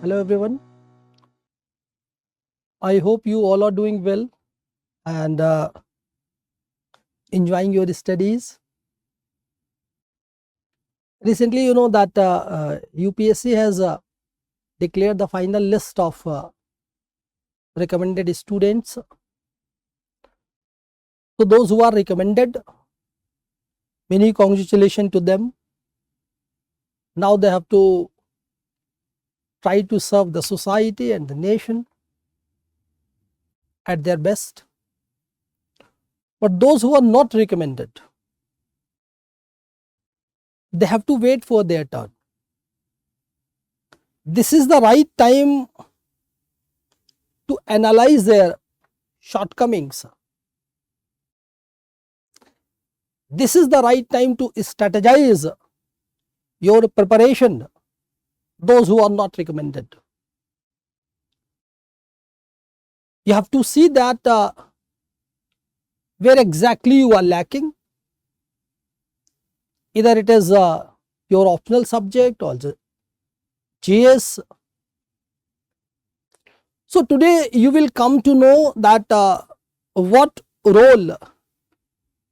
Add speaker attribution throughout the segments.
Speaker 1: Hello everyone. I hope you all are doing well and enjoying your studies. Recently, you know that UPSC has declared the final list of recommended students. So those who are recommended, many congratulations to them. Now they have to try to serve the society and the nation at their best. But those who are not recommended, they have to wait for their turn. This is the right time to analyze their shortcomings. This is the right time to strategize your preparation, those who are not recommended. You have to see that where exactly you are lacking. Either it is your optional subject or the GS. So today you will come to know that what role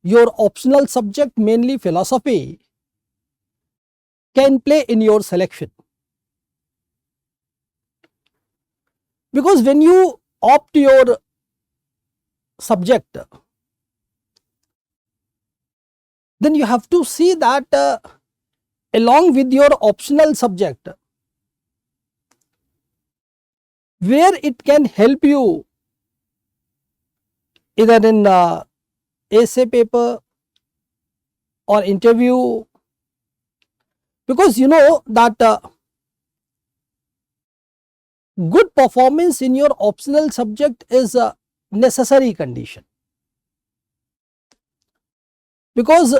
Speaker 1: your optional subject, mainly philosophy, can play in your selection. Because when you opt your subject, then you have to see that along with your optional subject, where it can help you either in essay paper or interview, because you know that good performance in your optional subject is a necessary condition. Because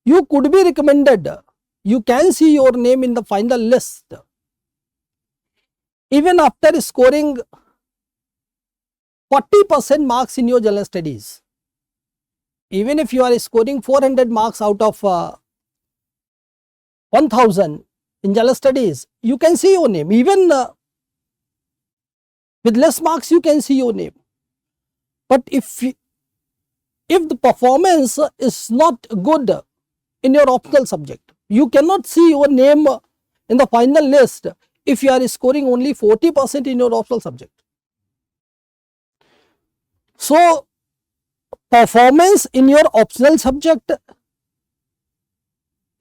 Speaker 1: you could be recommended, you can see your name in the final list even after scoring 40% marks in your general studies. Even if you are scoring 400 marks out of 1000 in general studies, you can see your name. Even with less marks, you can see your name. But if the performance is not good in your optional subject, you cannot see your name in the final list if you are scoring only 40% in your optional subject. So performance in your optional subject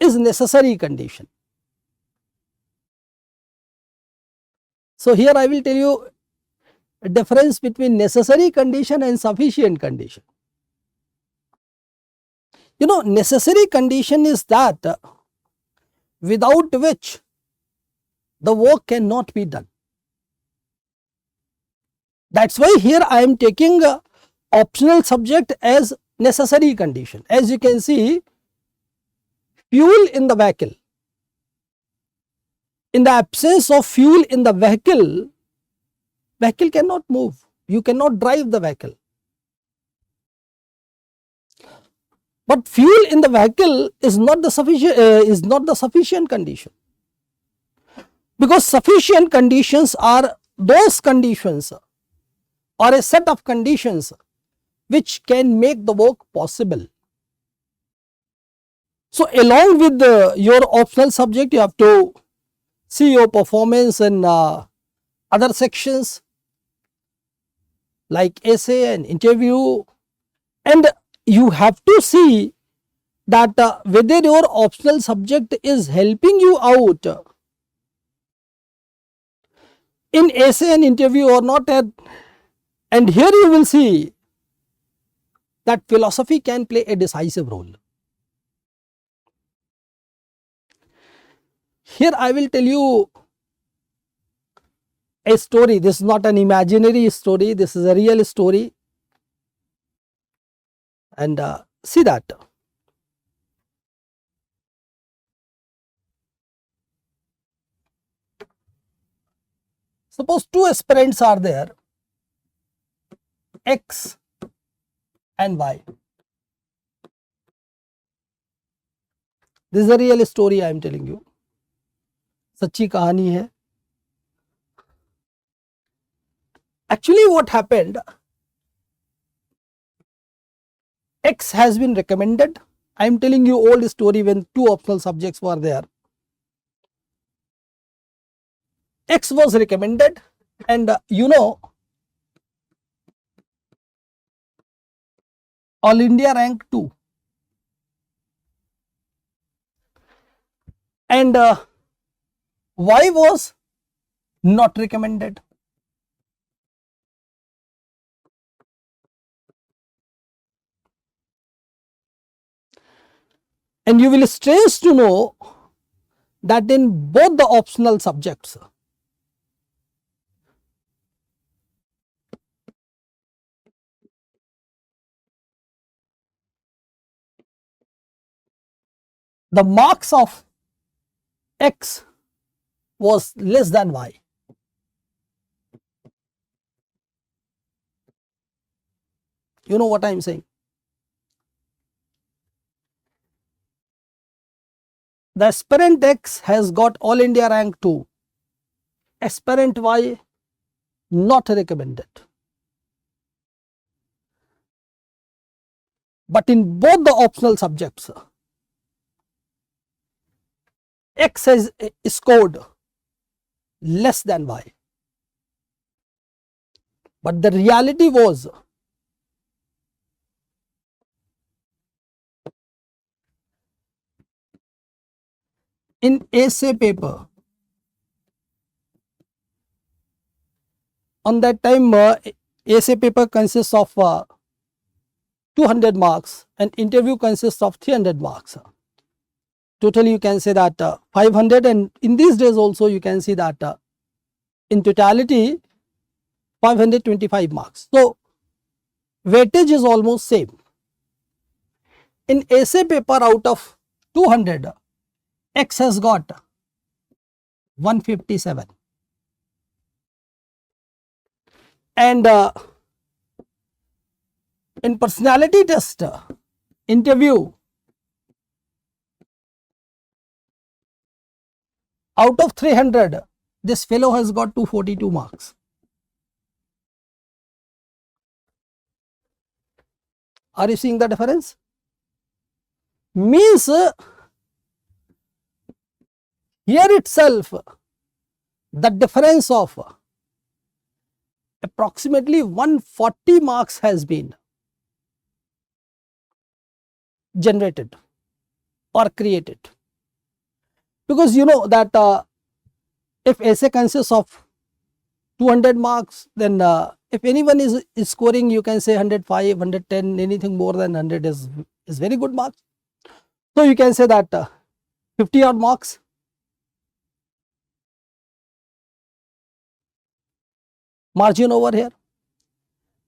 Speaker 1: is necessary condition. So here I will tell you a difference between necessary condition and sufficient condition. You know, necessary condition is that without which the work cannot be done. That's why here I am taking optional subject as necessary condition. As you can see, fuel in the vehicle. In the absence of fuel in the vehicle, vehicle cannot move. You cannot drive the vehicle. But fuel in the vehicle is not the sufficient condition. Because sufficient conditions are those conditions or a set of conditions which can make the work possible. So along with your optional subject, you have to see your performance in other sections like essay and interview, and you have to see that whether your optional subject is helping you out in essay and interview or not. And here you will see that philosophy can play a decisive role. Here I will tell you a story. This is not an imaginary story, this is a real story. And see that. Suppose two aspirants are there, X and Y. This is a real story I am telling you. सच्ची कहानी है. Actually what happened, X has been recommended. I am telling you old story when two optional subjects were there. X was recommended, and All India rank 2, and Y was not recommended. And you will strange to know that in both the optional subjects, the marks of X was less than Y. You know what I am saying? The aspirant X has got All India rank 2, aspirant Y not recommended. But in both the optional subjects, X has scored less than Y. But the reality was, in essay paper, on that time essay paper consists of 200 marks and interview consists of 300 marks. Totally you can say that 500, and in these days also you can see that in totality 525 marks. So weightage is almost same. In essay paper, out of 200, X has got 157, and in personality test interview, out of 300, this fellow has got 242 marks. Are you seeing the difference? Means here itself the difference of approximately 140 marks has been generated or created, because you know that if essay consists of 200 marks, then if anyone is scoring, you can say 105, 110, anything more than 100 is very good marks. So you can say that 50 odd marks. Margin over here.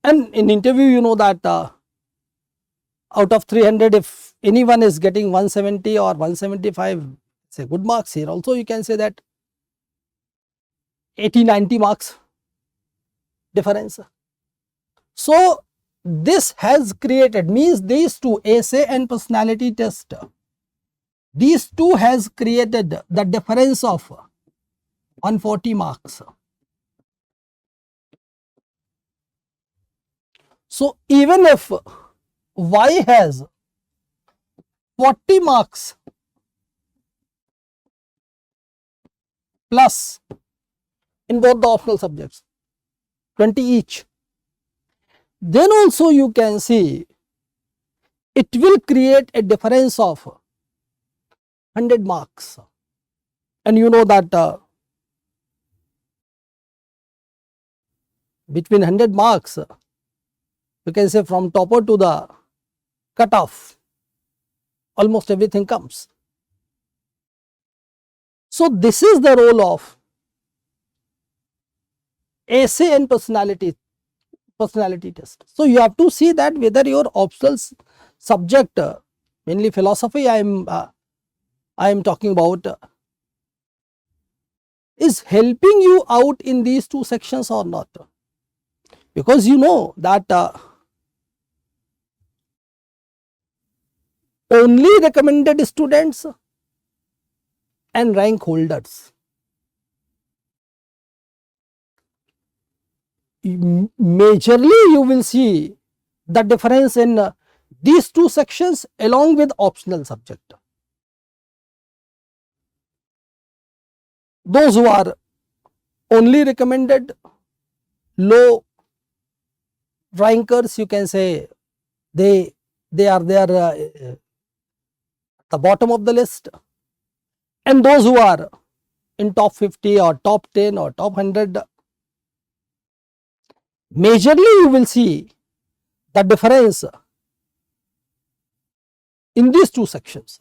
Speaker 1: And in interview, you know that out of 300, if anyone is getting 170 or 175, say good marks. Here also you can say that 80-90 marks difference. So this has created, means these two, essay and personality test, these two has created the difference of 140 marks. So even if Y has 40 marks plus in both the optional subjects, 20 each, then also you can see it will create a difference of 100 marks. And you know that between 100 marks, you can say from topper to the cutoff, almost everything comes. So this is the role of essay and personality test. So you have to see that whether your optional subject, mainly philosophy I am talking about, is helping you out in these two sections or not. Because you know that only recommended students and rank holders, majorly you will see the difference in these two sections along with optional subject. Those who are only recommended, low rankers, you can say, they are there at the bottom of the list, and those who are in top 50 or top 10 or top 100, majorly you will see the difference in these two sections.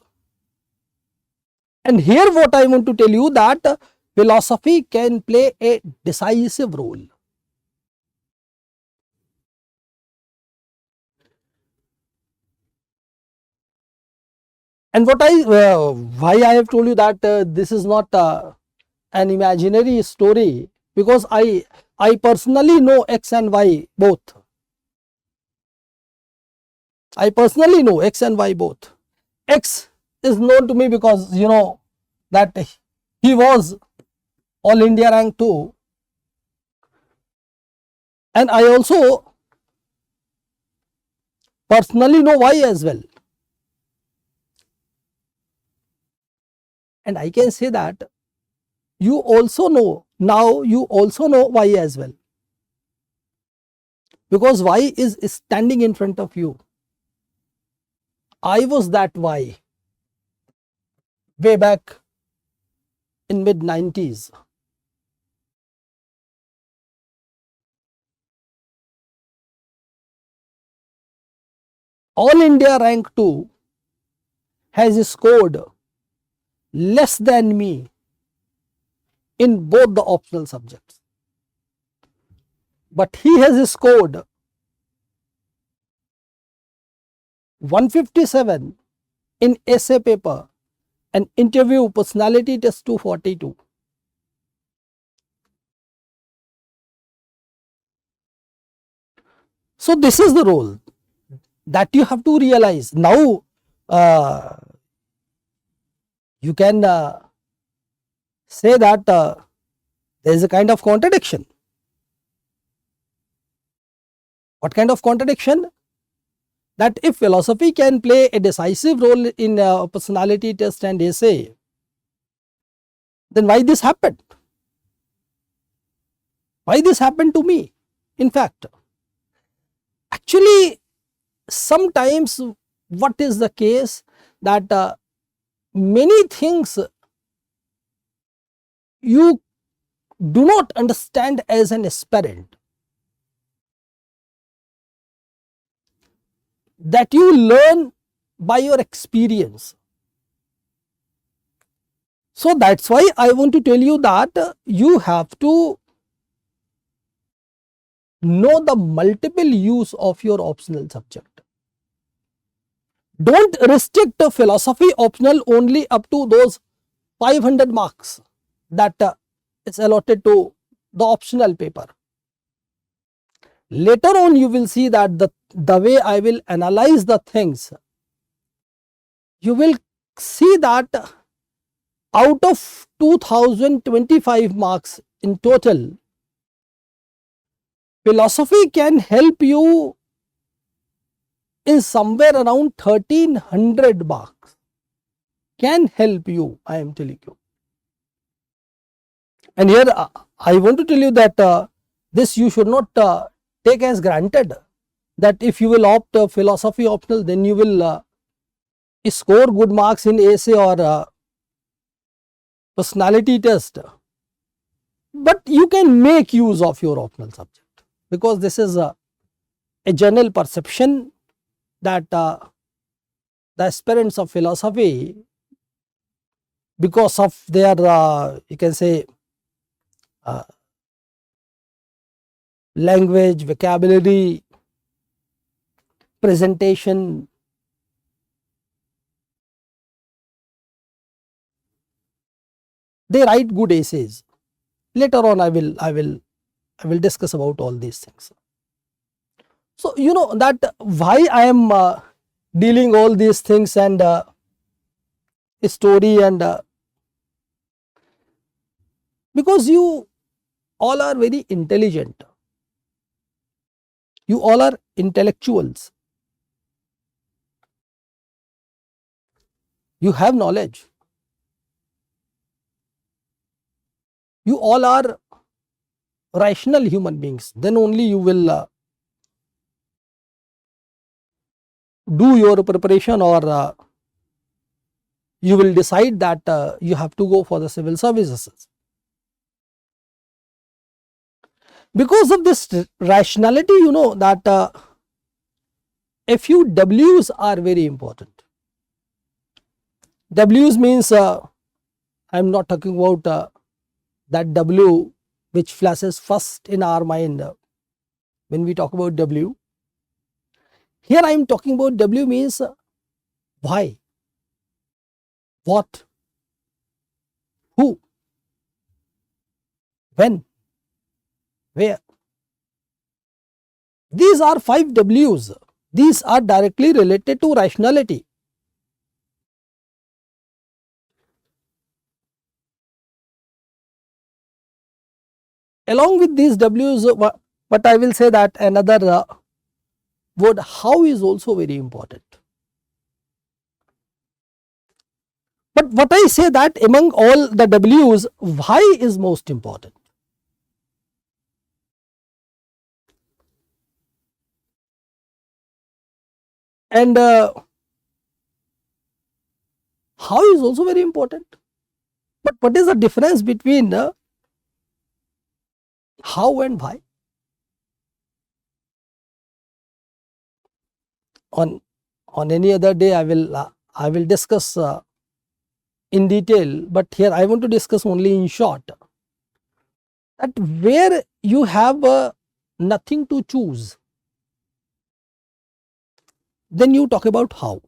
Speaker 1: And here what I want to tell you, that philosophy can play a decisive role. And what why I have told you that this is not an imaginary story, because I personally know X and Y both. I personally know X and Y both. X is known to me because you know that he was All India rank 2, and I also personally know Y as well. And I can say that you also know, now you also know Y as well, because Y is standing in front of you. I was that Y way back in mid-90s. All India rank 2 has scored less than me in both the optional subjects, but he has scored 157 in essay paper and interview personality test 242. So this is the role that you have to realize. Now you can say that there is a kind of contradiction. What kind of contradiction? That if philosophy can play a decisive role in personality test and essay, then why this happened? Why this happened to me? In fact, actually, sometimes what is the case, that many things you do not understand as an aspirant, that you learn by your experience. So that's why I want to tell you that you have to know the multiple use of your optional subject. Don't restrict a philosophy optional only up to those 500 marks that is allotted to the optional paper. Later on you will see that the way I will analyze the things, you will see that out of 2025 marks in total, philosophy can help you in somewhere around 1300 marks. Can help you, I am telling you. And here I want to tell you that this you should not take as granted, that if you will opt philosophy optional, then you will score good marks in essay or personality test. But you can make use of your optional subject, because this is a general perception that the aspirants of philosophy, because of their you can say language, vocabulary, presentation, they write good essays. Later on I will discuss about all these things. So you know that why I am dealing all these things and story, and because you all are very intelligent. You all are intellectuals. You have knowledge. You all are rational human beings. Then only you will do your preparation, or you will decide that you have to go for the civil services. Because of this rationality, you know that a few W's are very important. W's means I am not talking about that W which flashes first in our mind when we talk about W. Here I am talking about W means why, what, who, when, where. These are 5 W's. These are directly related to rationality. Along with these W's, but I will say that another word how is also very important. But what I say that among all the W's, why is most important. And how is also very important. But what is the difference between how and why? On any other day I will discuss in detail, but here I want to discuss only in short that where you have nothing to choose, then you talk about how.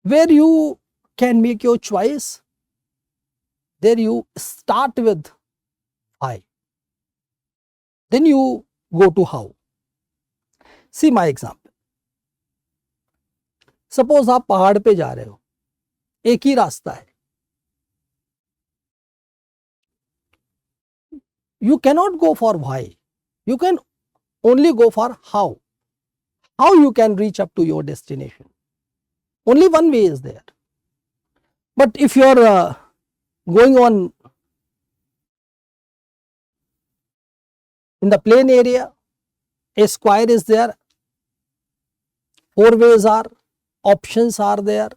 Speaker 1: Where you can make your choice, there you start with why, then you go to how. See my example. Suppose आप पहाड़ पे जा रहे हो, एक ही रास्ता है. You cannot go for why, you can only go for how. How you can reach up to your destination. Only one way is there. But if you are going on in the plain area, a square is there, 4 ways are, options are there.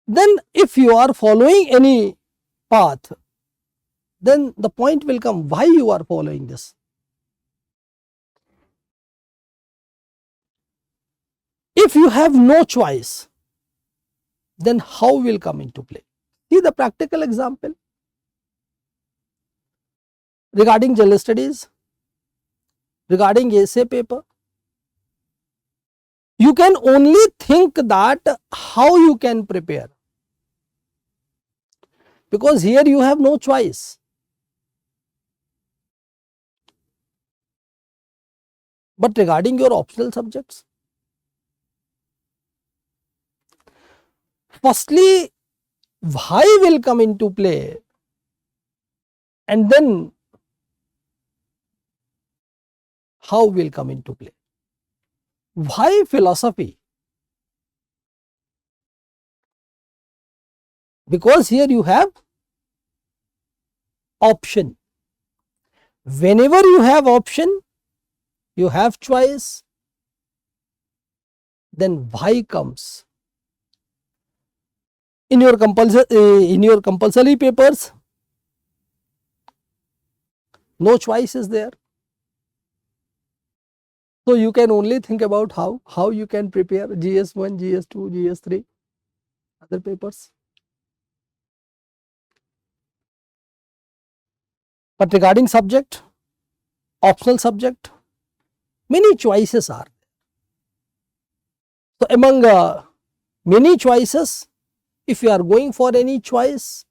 Speaker 1: Then if you are following any path, then the point will come why you are following this. If you have no choice, then how will come into play. See the practical example regarding general studies, regarding essay paper. You can only think that how you can prepare, because here you have no choice. But regarding your optional subjects, firstly why will come into play, and then how will come into play. Why philosophy? Because here you have option. Whenever you have option, you have choice, then why comes. In your compulsory papers, no choice is there. So you can only think about how you can prepare GS1, GS2, GS3, other papers. But regarding subject, optional subject, many choices are. So among many choices, if you are going for any choice,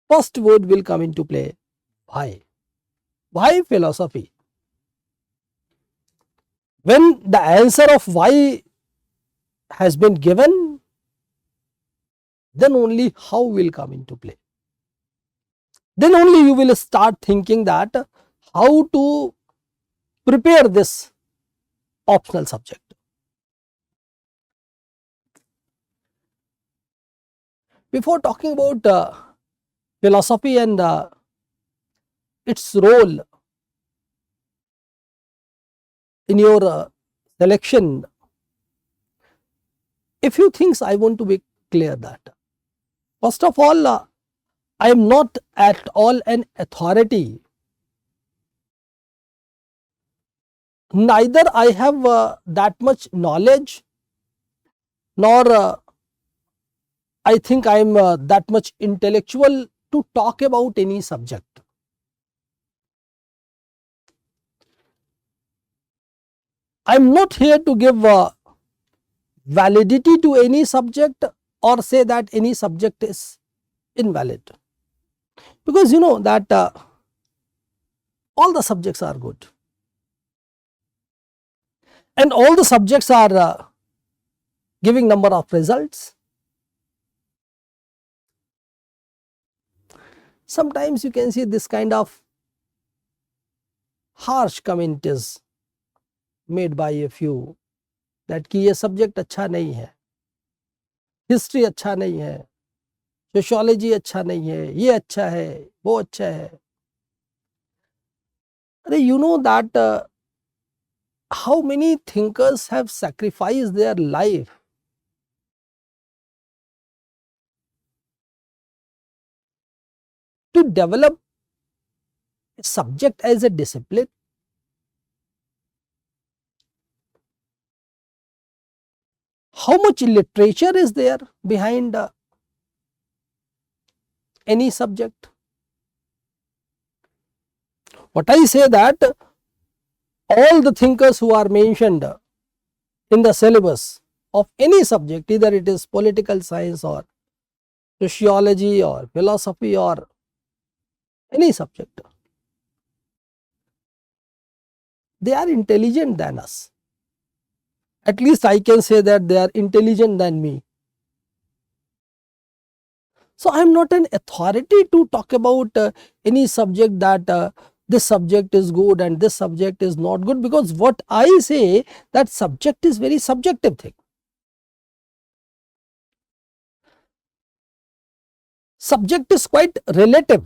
Speaker 1: first word will come into play, why. Why philosophy? When the answer of why has been given, then only how will come into play. then only you will start thinking that how to prepare this optional subject. Before talking about philosophy and its role in your selection, a few things I want to be clear that. First of all, I am not at all an authority. Neither I have that much knowledge, nor I think I am that much intellectual to talk about any subject. I am not here to give validity to any subject or say that any subject is invalid, because you know that all the subjects are good and all the subjects are giving number of results. Sometimes you can see this kind of harsh comments made by a few that कि ये subject अच्छा नहीं है, history अच्छा नहीं है, sociology अच्छा नहीं है, ये अच्छा है, वो अच्छा है. अरे you know that how many thinkers have sacrificed their life to develop a subject as a discipline. How much literature is there behind any subject? What I say that all the thinkers who are mentioned in the syllabus of any subject, either it is political science or sociology or philosophy or any subject, they are intelligent than us. At least I can say that they are intelligent than me. So I am not an authority to talk about any subject that this subject is good and this subject is not good, because what I say that subject is very subjective thing. Subject is quite relative.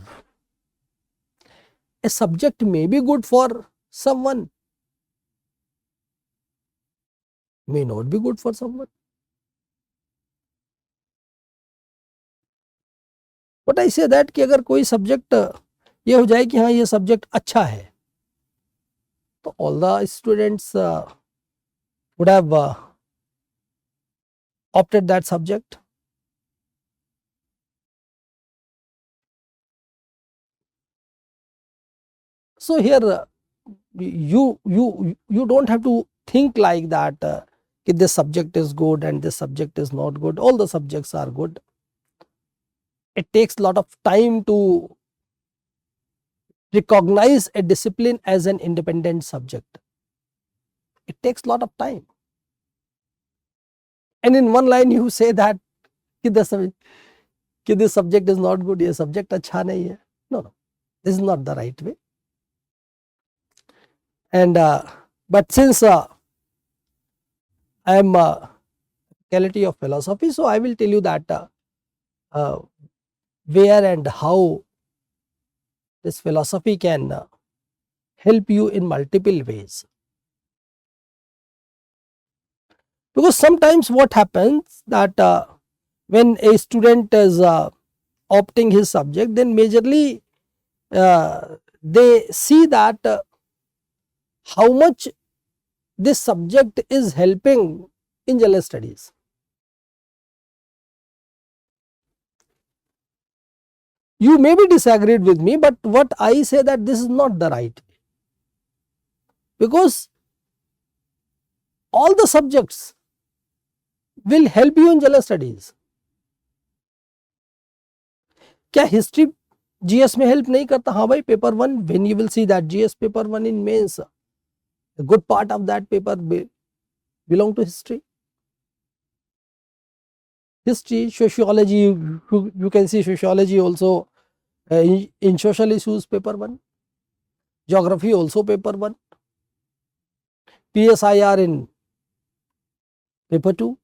Speaker 1: A subject may be good for someone, may not be good for someone. But I say that कि अगर कोई subject ये हो जाए कि हाँ ये subject अच्छा है, तो all the students would have opted that subject. So here you don't have to think like that कि this subject is good and this subject is not good. All the subjects are good. It takes a lot of time to recognize a discipline as an independent subject. It takes a lot of time. And in one line you say that कि this subject is not good, ये subject अच्छा नहीं है. No, this is not the right way. And but since I am faculty of philosophy, so I will tell you that where and how this philosophy can help you in multiple ways. Because sometimes what happens that when a student is opting his subject, then majorly they see that how much this subject is helping in general studies. You may be disagreed with me, but what I say that this is not the right way, because all the subjects will help you in general studies. क्या history GS में help नहीं करता? हाँ भाई, paper one, when you will see that GS paper 1 in mains, a good part of that paper belong to history. History, sociology, you can see sociology also In social issues paper 1, geography also paper 1, PSIR in paper 2,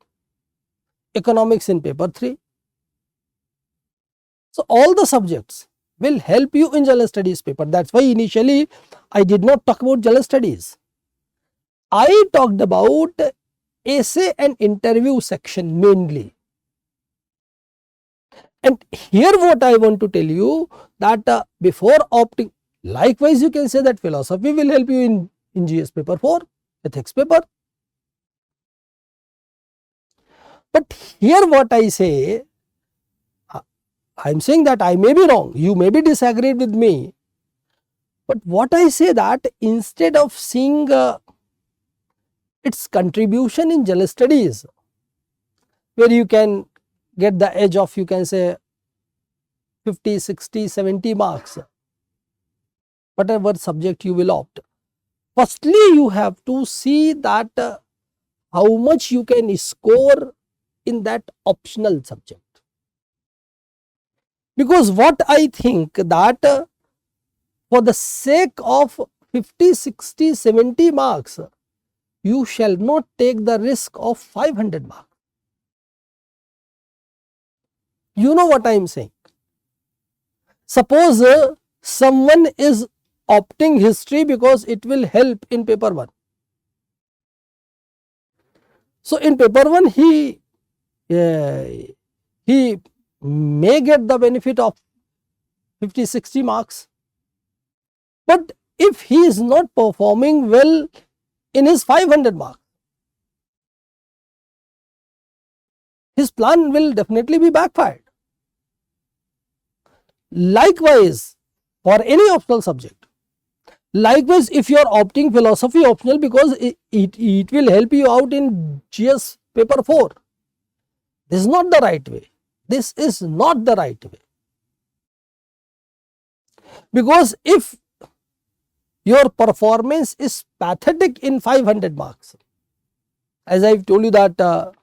Speaker 1: economics in paper 3. So, all the subjects will help you in general studies paper. That is why initially I did not talk about general studies. I talked about essay and interview section mainly. And here what I want to tell you that before opting, likewise you can say that philosophy will help you in GS paper 4, ethics paper. But here what I say, I am saying that I may be wrong, you may be disagreed with me, but what I say that instead of seeing its contribution in general studies, where you can get the edge of, you can say 50, 60, 70 marks, whatever subject you will opt. Firstly, you have to see that how much you can score in that optional subject. Because what I think that for the sake of 50, 60, 70 marks, you shall not take the risk of 500 marks. You know what I am saying. Suppose someone is opting history because it will help in paper 1. So, in paper 1 he may get the benefit of 50, 60 marks. But if he is not performing well in his 500 marks, his plan will definitely be backfired. Likewise, for any optional subject, likewise if you are opting philosophy optional because it will help you out in GS paper 4, this is not the right way. This is not the right way. Because if your performance is pathetic in 500 marks, as I have told you that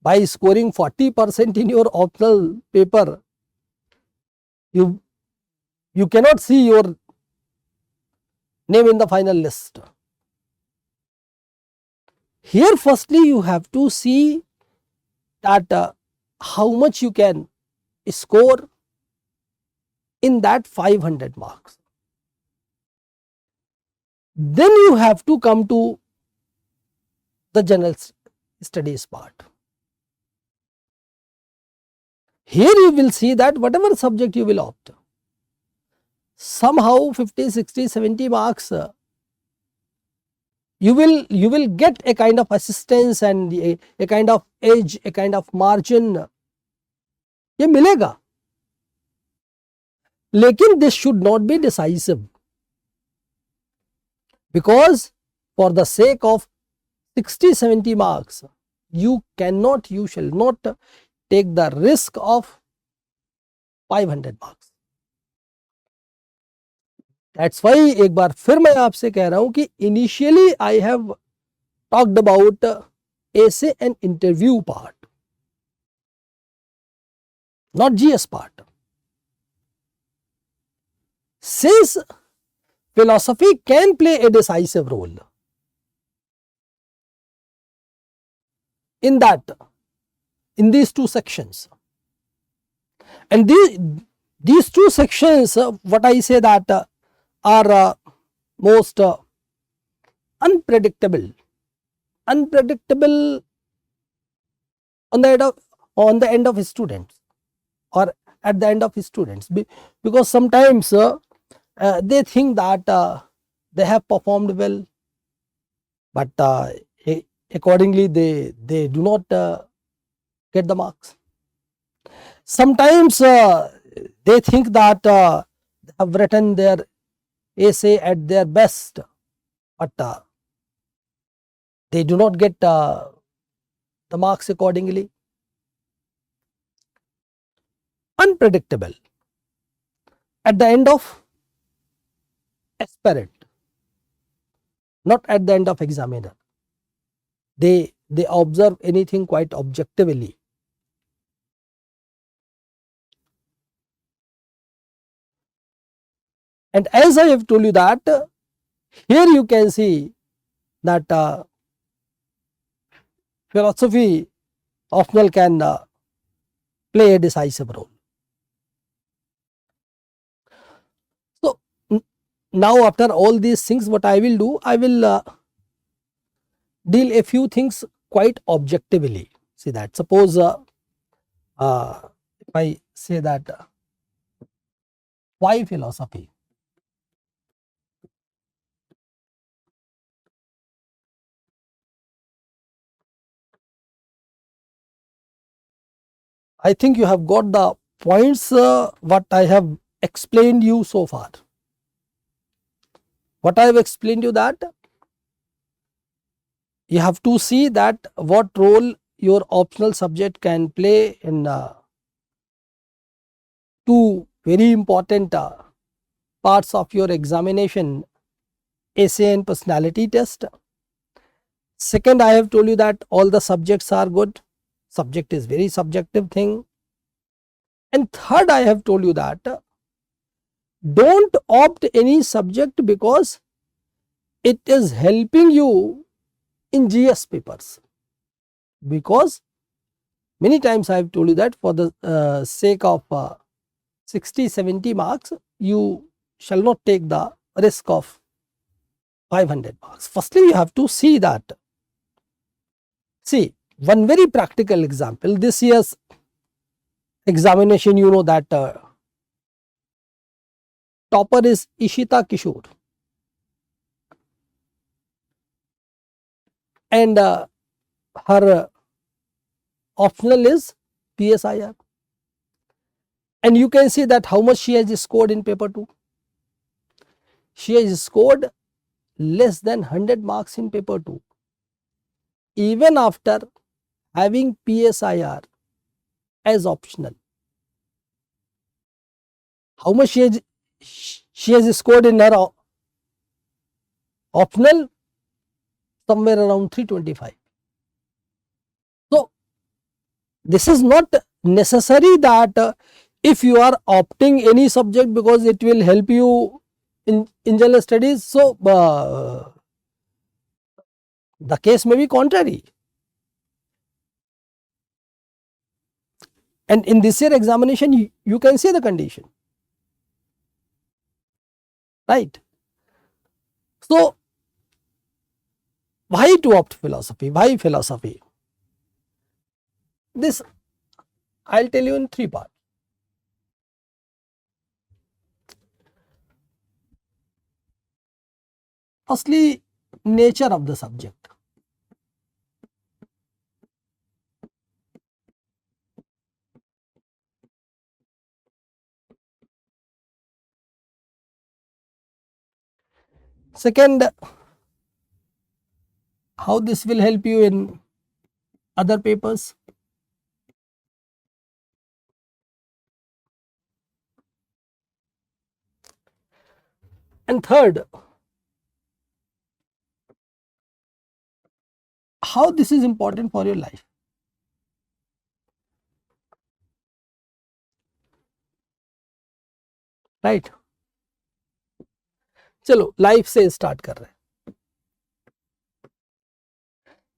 Speaker 1: by scoring 40% in your optional paper, you cannot see your name in the final list. Here firstly you have to see that how much you can score in that 500 marks. Then you have to come to the general studies part. Here you will see that whatever subject you will opt, somehow 50, 60, 70 marks you will get a kind of assistance and a kind of edge, a kind of margin, ये मिलेगा. लेकिन this should not be decisive, because for the sake of 60, 70 marks, you shall not take the risk of 500 marks. That's why एक बार फिर मैं आपसे कह रहा हूं कि initially I have talked about essay and interview part, not GS part. Since philosophy can play a decisive role in these two sections, and these two sections, what I say that are most unpredictable on the end of students, or at the end of students, because sometimes they think that they have performed well, but accordingly they do not get the marks. Sometimes they think that they have written their essay at their best, but they do not get the marks accordingly. Unpredictable at the end of aspirant, not at the end of examiner. They observe anything quite objectively. And as I have told you that, here you can see that philosophy optional can play a decisive role. So, now after all these things, what I will do, I will deal a few things quite objectively. See that, suppose if I say that why philosophy? I think you have got the points what I have explained you so far. What I have explained you, that you have to see that what role your optional subject can play in two very important parts of your examination, essay and personality test. Second, I have told you that all the subjects are good. Subject is very subjective thing. And third, I have told you that don't opt any subject because it is helping you in GS papers, because many times I have told you that for the sake of 60-70 marks, you shall not take the risk of 500 marks. Firstly, you have to see that. See, one very practical example, this year's examination, you know that topper is Ishita Kishore, and her optional is PSIR, and you can see that how much she has scored in paper 2. She has scored less than 100 marks in paper 2, even after having PSIR as optional. How much she has scored in her optional? Somewhere around 325. So, this is not necessary that if you are opting any subject because it will help you in general studies, so the case may be contrary. And in this year examination, you can see the condition, right? So, why to opt philosophy? Why philosophy? This I will tell you in 3 parts. Firstly, nature of the subject. Second, how this will help you in other papers. And third, how this is important for your life. Right? चलो life से start कर रहे हैं.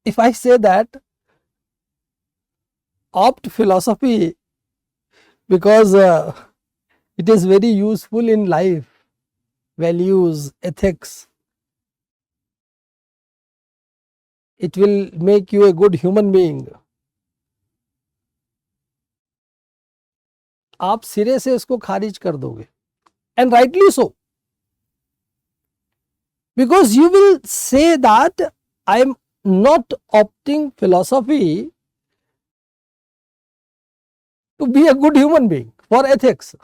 Speaker 1: If I say that opt philosophy because it is very useful in life, values, ethics, it will make you a good human being, आप सिरे से इसको खारिज कर दोगे, and rightly so, because you will say that I am not opting philosophy to be a good human being for ethics.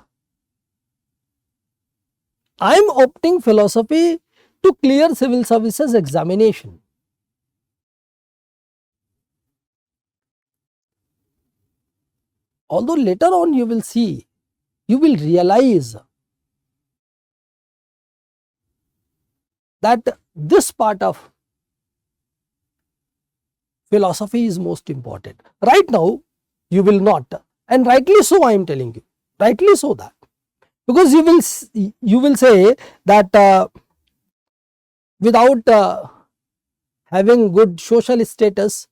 Speaker 1: I am opting philosophy to clear civil services examination. Although later on you will see, you will realize that this part of philosophy is most important. Right now, you will not, and rightly so I am telling you, rightly so that. because you will say that without having good social status,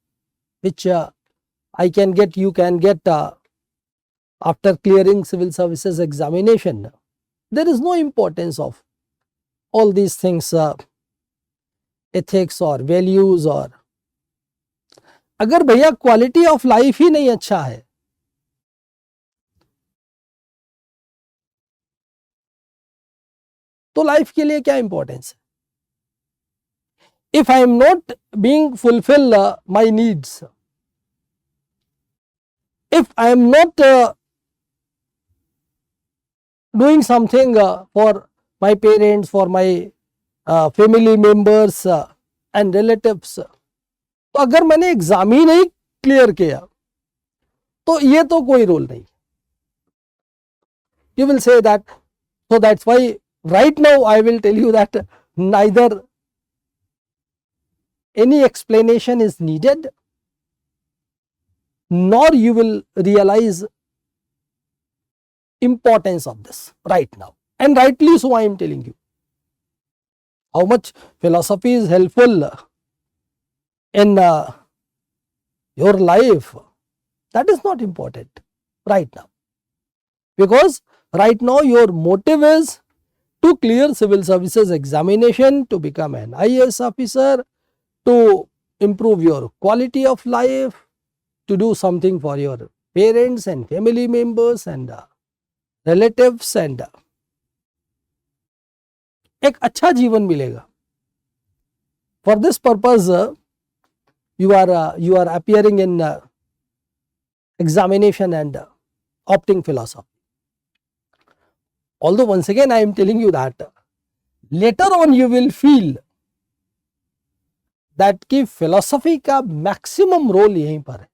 Speaker 1: which I can get, you can get after clearing civil services examination, there is no importance of all these things, ethics or values, or अगर भैया quality of life ही नहीं अच्छा है तो life के लिए क्या importance है? If I am not being fulfill my needs, if I am not doing something for my parents, for my family members and relatives, तो अगर मैंने एग्जाम ही नहीं क्लियर किया तो ये तो कोई रोल नहीं. You will say that, so that's why right now I will tell you that neither any explanation is needed, nor you will realize importance of this right now, and rightly so I am telling you. How much philosophy is helpful in your life, that is not important right now, because right now your motive is to clear civil services examination, to become an IAS officer, to improve your quality of life, to do something for your parents and family members and relatives, and एक अच्छा जीवन मिलेगा. For this purpose you are appearing in examination and opting philosophy. Although once again I am telling you that later on you will feel that कि philosophy का maximum role यहीं पर है,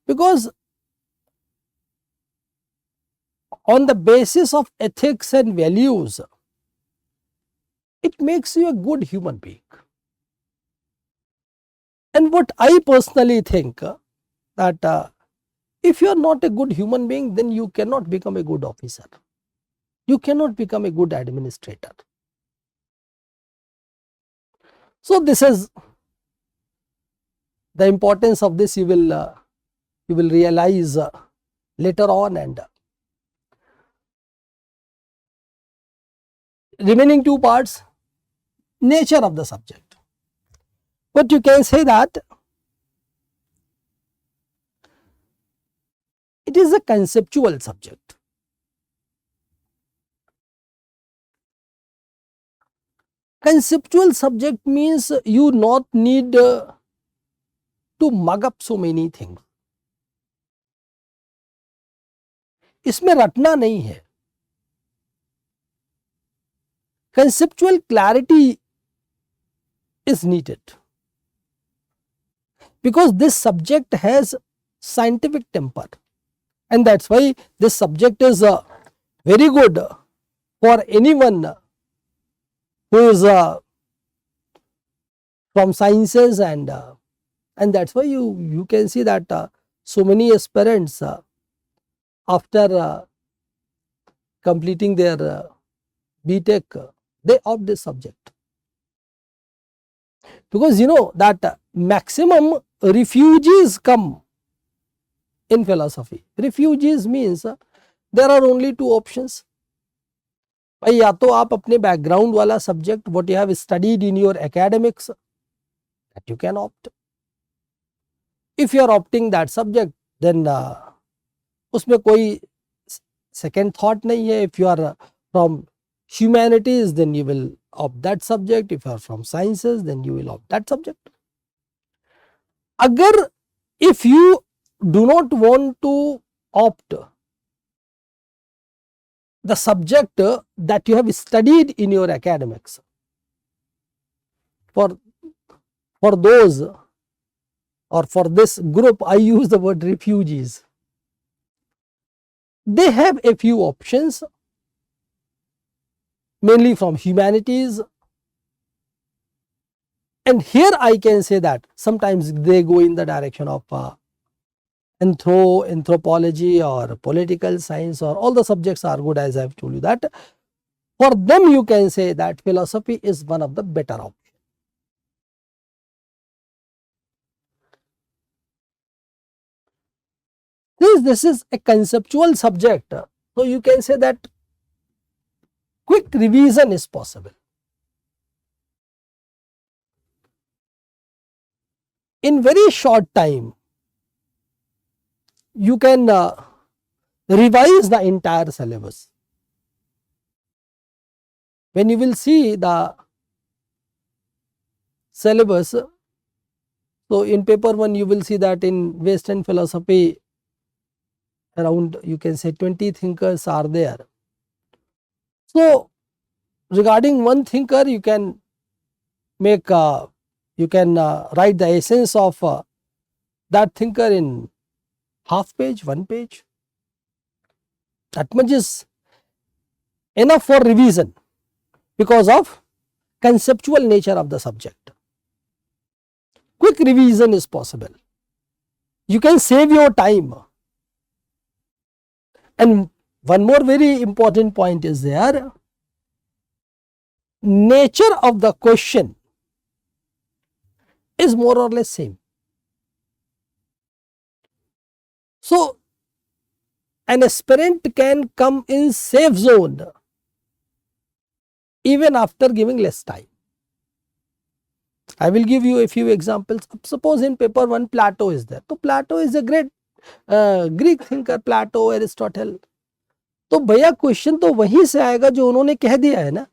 Speaker 1: because on the basis of ethics and values it makes you a good human being. And what I personally think that if you are not a good human being, then you cannot become a good officer, you cannot become a good administrator. So this is the importance of this. You will realize later on. And remaining two parts, nature of the subject. But you can say that it is a conceptual subject. Conceptual subject means you not need to mug up so many things. इसमें रटना नहीं है. Conceptual clarity is needed, because this subject has scientific temper, and that's why this subject is very good for anyone who is from sciences, and that's why you can see that so many aspirants after completing their BTech they opt this subject, because you know that maximum refugees come in philosophy. Refugees means there are only two options. भाई या तो आप अपने background वाला subject what you have studied in your academics that you can opt. If you are opting that subject, then उसमें कोई second thought नहीं है. If you are from humanities, then you will opt that subject. If you are from sciences, then you will opt that subject. अगर if you do not want to opt the subject that you have studied in your academics, for those or for this group, I use the word refugees, they have a few options, mainly from humanities. And here I can say that sometimes they go in the direction of anthropology or political science, or all the subjects are good, as I have told you that. For them you can say that philosophy is one of the better options. Since this is a conceptual subject, so you can say that quick revision is possible. In very short time, you can revise the entire syllabus. When you will see the syllabus, so in paper 1 you will see that in Western philosophy around, you can say, 20 thinkers are there. So regarding one thinker, you can make write the essence of that thinker in half page, 1 page. That much is enough for revision because of conceptual nature of the subject. Quick revision is possible. You can save your time. And one more very important point is there. Nature of the question is more or less same. So an aspirant can come in safe zone even after giving less time. I will give you a few examples. Suppose in paper 1 Plato is there. So Plato is a great Greek thinker, Plato, Aristotle. तो भैया question तो वहीं से आएगा जो उन्होंने कह दिया है ना.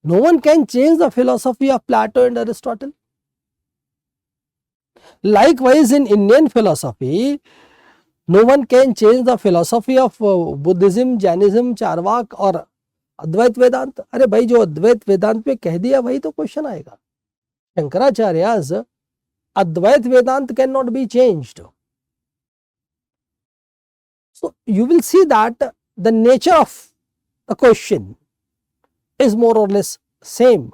Speaker 1: No one can change the philosophy of Plato and Aristotle. Likewise, in Indian philosophy, no one can change the philosophy of Buddhism, Jainism, Charvak और अद्वैत वेदांत. अरे भाई, जो अद्वैत वेदांत में कह दिया वही तो क्वेश्चन आएगा. शंकराचार्य's Advait Vedant cannot be changed. So you will see that the nature of the question is more or less same.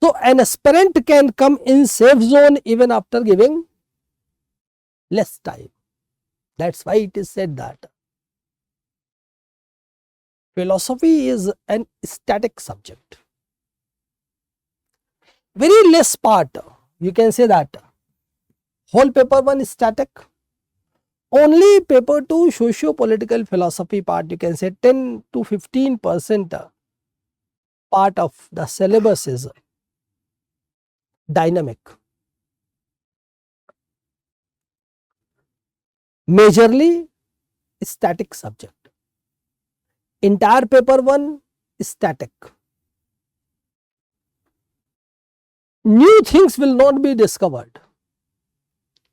Speaker 1: So an aspirant can come in safe zone even after giving less time. That's why it is said that philosophy is an static subject. Very less part, you can say that whole paper 1 is static. Only paper 2 socio-political philosophy part, you can say 10 to 15% part of the syllabus is dynamic. Majorly static subject. Entire paper 1 is static. New things will not be discovered.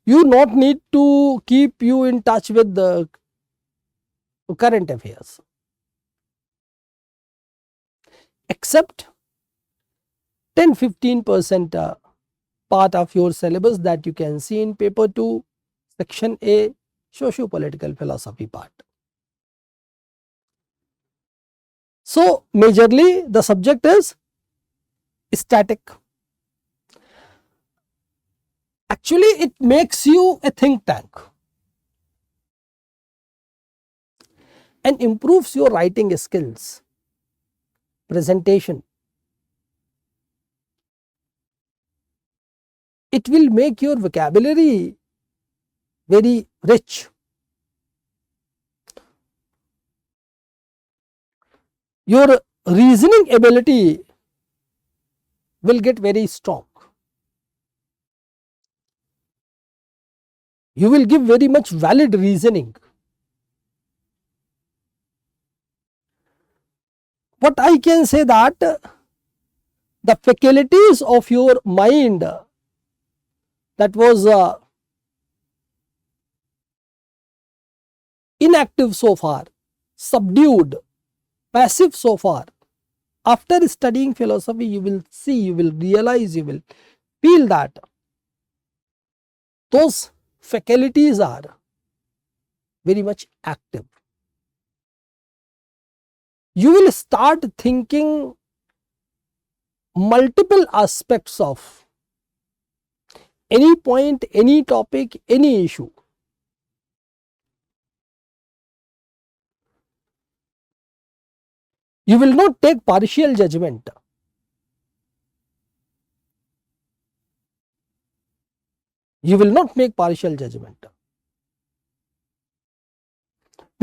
Speaker 1: You not need to keep you in touch with the current affairs. Except 10-15% part of your syllabus that you can see in paper 2, section A, socio-political philosophy part. So majorly the subject is static. Actually, it makes you a think tank and improves your writing skills, presentation. It will make your vocabulary very rich. Your reasoning ability will get very strong. You will give very much valid reasoning. But I can say that the faculties of your mind that was inactive so far, subdued, passive so far, after studying philosophy, you will see, you will realize, you will feel that those faculties are very much active. You will start thinking multiple aspects of any point, any topic, any issue. You will not take partial judgment. You will not make partial judgment.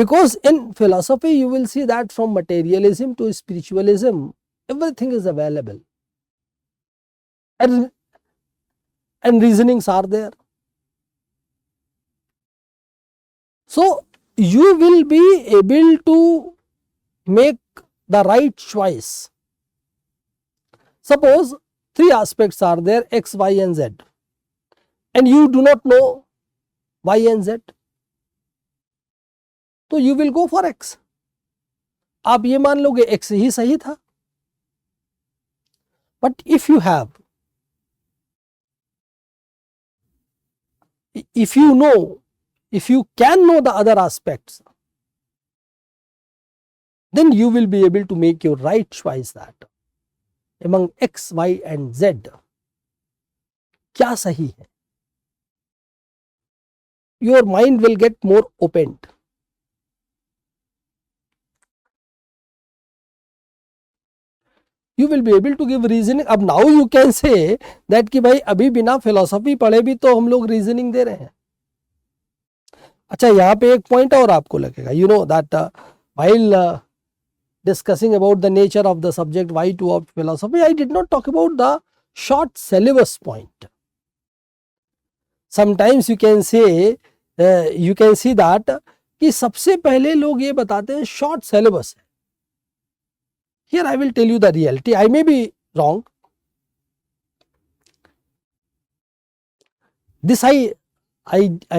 Speaker 1: Because in philosophy you will see that from materialism to spiritualism, everything is available. And reasonings are there. So you will be able to make the right choice. Suppose three aspects are there, x, y and z, and you do not know y and z, तो you will go for x. आप ये मान लोगे x ही सही था. But if you have, if you know, if you can know the other aspects, then you will be able to make your right choice that among x, y and z क्या सही है. Your mind will get more opened. You will be able to give reasoning. अब now you can say that कि भाई अभी बिना philosophy पढ़े भी तो हम लोग reasoning दे रहे हैं. अच्छा, यहाँ पे एक point और आपको लगेगा. You know that while discussing about the nature of the subject, why to opt philosophy, I did not talk about the short syllabus point. Sometimes you can say, you can see that कि सबसे पहले लोग ये बताते हैं short syllabus है. Here I will tell you the reality. I may be wrong. This I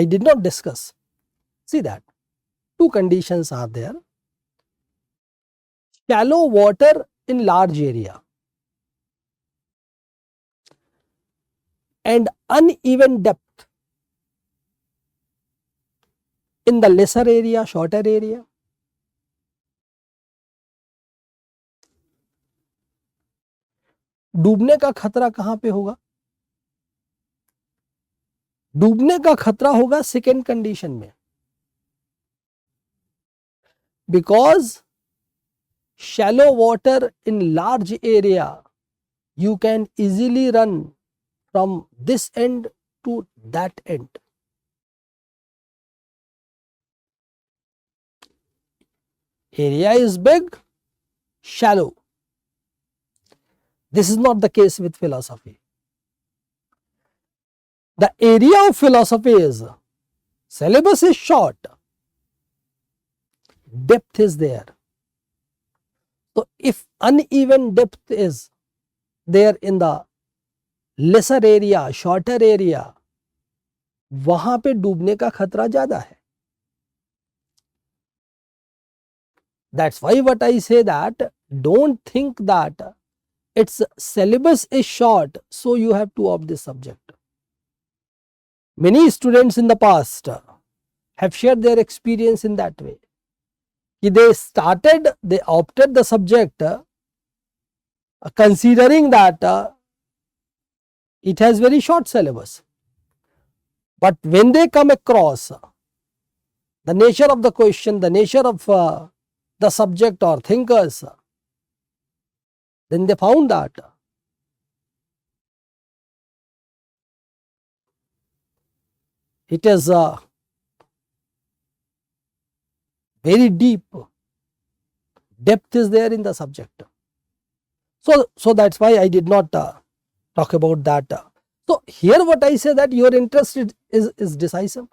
Speaker 1: did not discuss. See that two conditions are there. Shallow water in large area and uneven depth in the lesser area, shorter area. डूबने का खतरा कहां पे होगा? डूबने का खतरा होगा सेकेंड कंडीशन में. Because shallow water in large area, you can easily run from this end to that end. Area is big, shallow. This is not the case with philosophy. The area of philosophy is, syllabus is short, depth is there. So if uneven depth is there in the lesser area, shorter area, वहां पे डूबने का खतरा ज्यादा है. That's why what I say that don't think that its syllabus is short, so you have to opt this subject. Many students in the past have shared their experience in that way. They opted the subject considering that it has very short syllabus. But when they come across the nature of the question, the nature of the subject or thinkers, then they found that it is very deep, depth is there in the subject. So that's why I did not talk about that. So here what I say that your interest is decisive.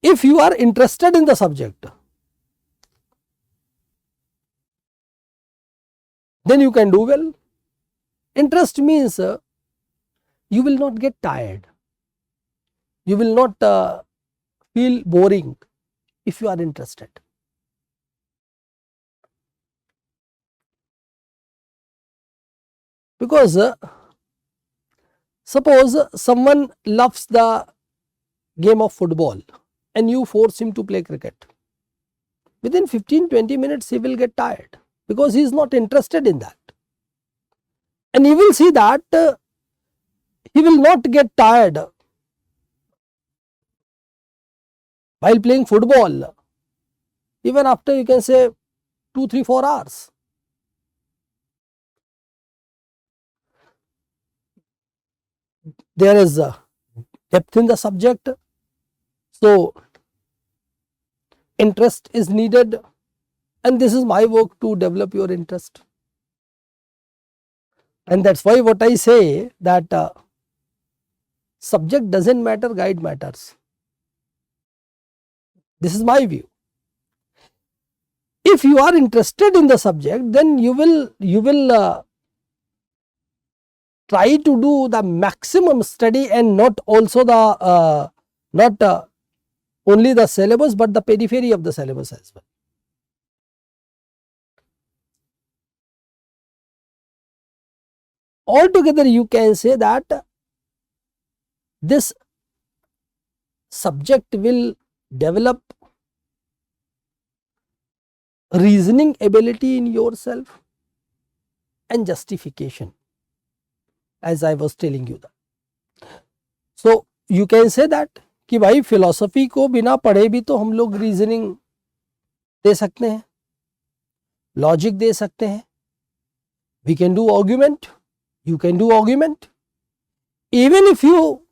Speaker 1: If you are interested in the subject, then you can do well. Interest means you will not get tired. You will not feel boring if you are interested. Because suppose someone loves the game of football and you force him to play cricket. Within 15-20 minutes he will get tired because he is not interested in that. And you will see that he will not get tired while playing football, even after you can say 2, 3, 4 hours. There is a depth in the subject, so interest is needed, and this is my work to develop your interest. And that's why what I say that subject doesn't matter, guide matters. This is my view. If you are interested in the subject, then you will try to do the maximum study, and not also the not only the syllabus but the periphery of the syllabus as well. Altogether you can say that this subject will develop reasoning ability in yourself and justification, as I was telling you that. So you can say that कि भाई philosophy को बिना पढ़े भी तो हम लोग reasoning दे सकते हैं, लॉजिक दे सकते हैं. We can do argument, you can do argument even if you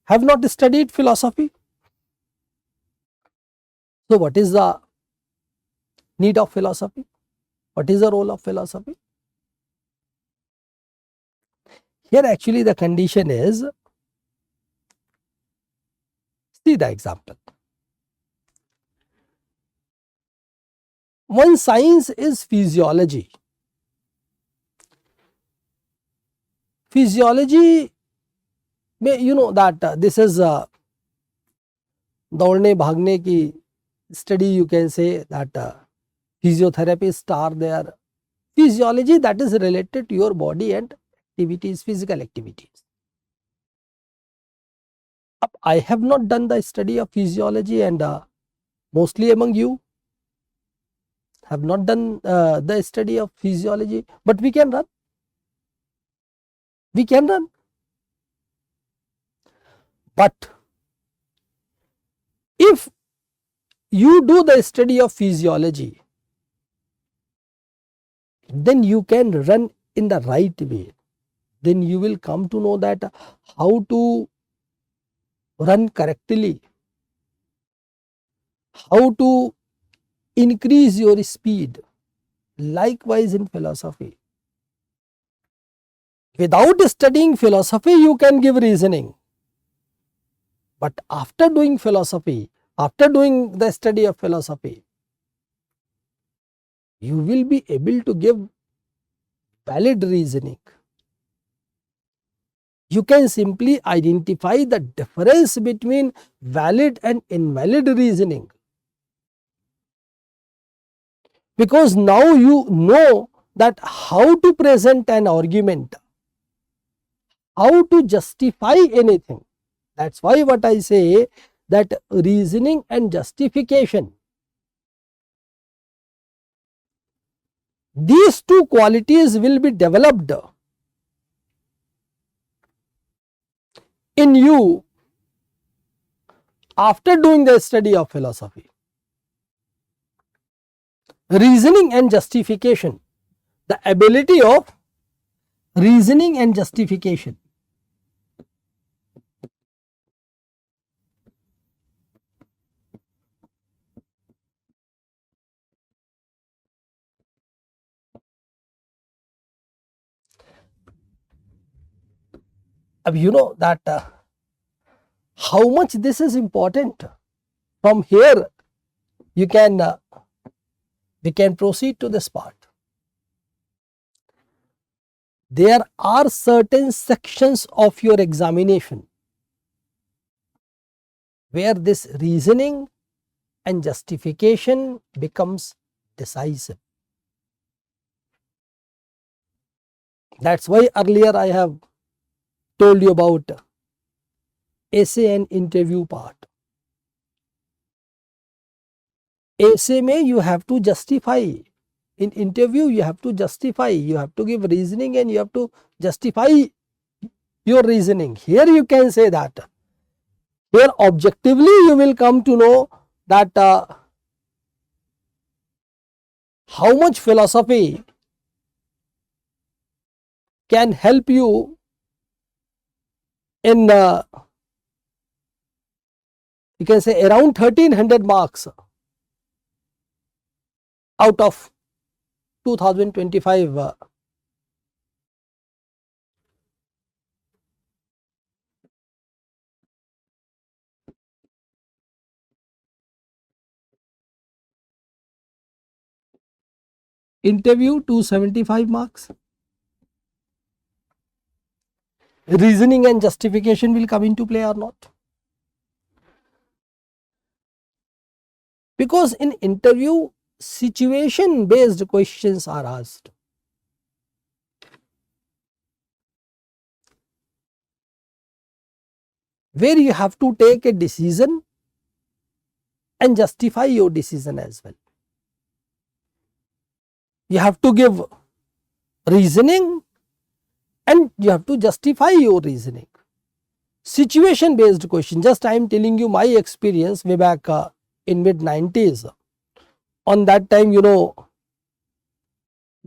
Speaker 1: have not studied philosophy. So what is the need of philosophy? What is the role of philosophy? Here actually the condition is, see the example. One science is physiology. Physiology, you know that this is दौड़ने भागने की study, you can say that physiotherapists are there. Physiology that is related to your body and activities, physical activities. I have not done the study of physiology, and mostly among you have not done the study of physiology, but we can run. We can run. But if you do the study of physiology, then you can run in the right way. Then you will come to know that how to run correctly, how to increase your speed. Likewise in philosophy, without studying philosophy you can give reasoning, but after doing philosophy, after doing the study of philosophy, you will be able to give valid reasoning. You can simply identify the difference between valid and invalid reasoning, because now you know that how to present an argument, how to justify anything. That's why what I say that reasoning and justification, these two qualities will be developed in you after doing the study of philosophy. Reasoning and justification, the ability of reasoning and justification. You know that how much this is important. From here you can we can proceed to this part. There are certain sections of your examination where this reasoning and justification becomes decisive. That's why earlier I have told you about essay and interview part. Essay में you have to justify, in interview you have to justify, you have to give reasoning and you have to justify your reasoning. Here you can say that. Here objectively you will come to know that how much philosophy can help you in you can say around 1300 marks out of 2025 interview, 275 marks. Reasoning and justification will come into play or not? Because in interview, situation based questions are asked. Where you have to take a decision and justify your decision as well. You have to give reasoning and you have to justify your reasoning. Situation based question, just I am telling you my experience way back in mid 90s. On that time, you know,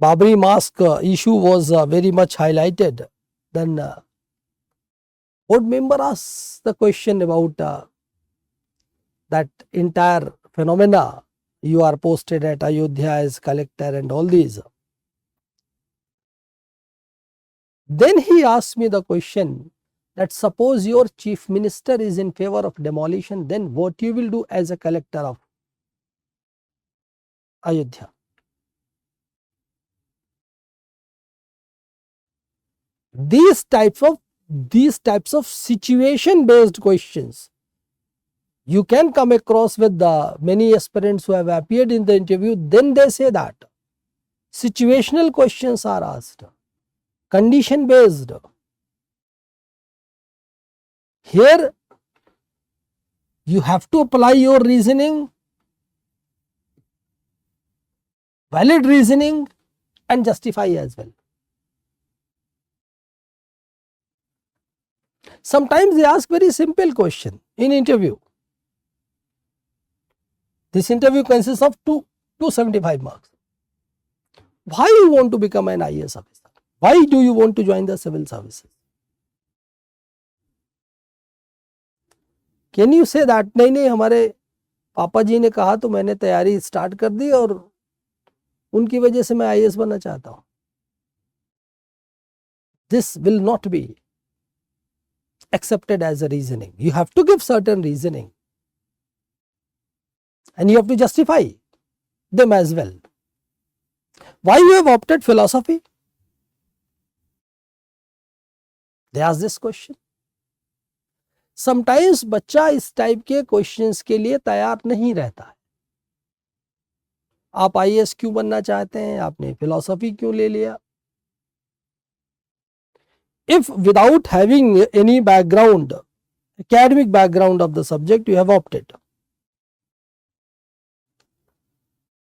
Speaker 1: Babri Mosque issue was very much highlighted. Then board member asks the question about that entire phenomena. You are posted at Ayodhya as collector and all these. Then he asked me the question that suppose your chief minister is in favor of demolition, then what you will do as a collector of Ayodhya? These types of situation based questions you can come across with the many aspirants who have appeared in the interview. Then they say that situational questions are asked, condition based. Here you have to apply your reasoning, valid reasoning, and justify as well. Sometimes they ask very simple question in interview. This interview consists of 275 marks. Why you want to become an IAS officer? Why do you want to join the civil services? Can you say that नहीं हमारे पापा जी ने कहा तो मैंने तैयारी start कर दी और उनकी वजह से मैं IAS बनना चाहता हूं? This will not be accepted as a reasoning. You have to give certain reasoning and you have to justify them as well. Why you have opted philosophy? They ask this question. Sometimes बच्चा इस type के questions के लिए तैयार नहीं रहता है. आप IAS क्यों बनना चाहते हैं? आपने फिलॉसफी क्यों ले लिया? If without having any background, academic background of the subject, you have opted,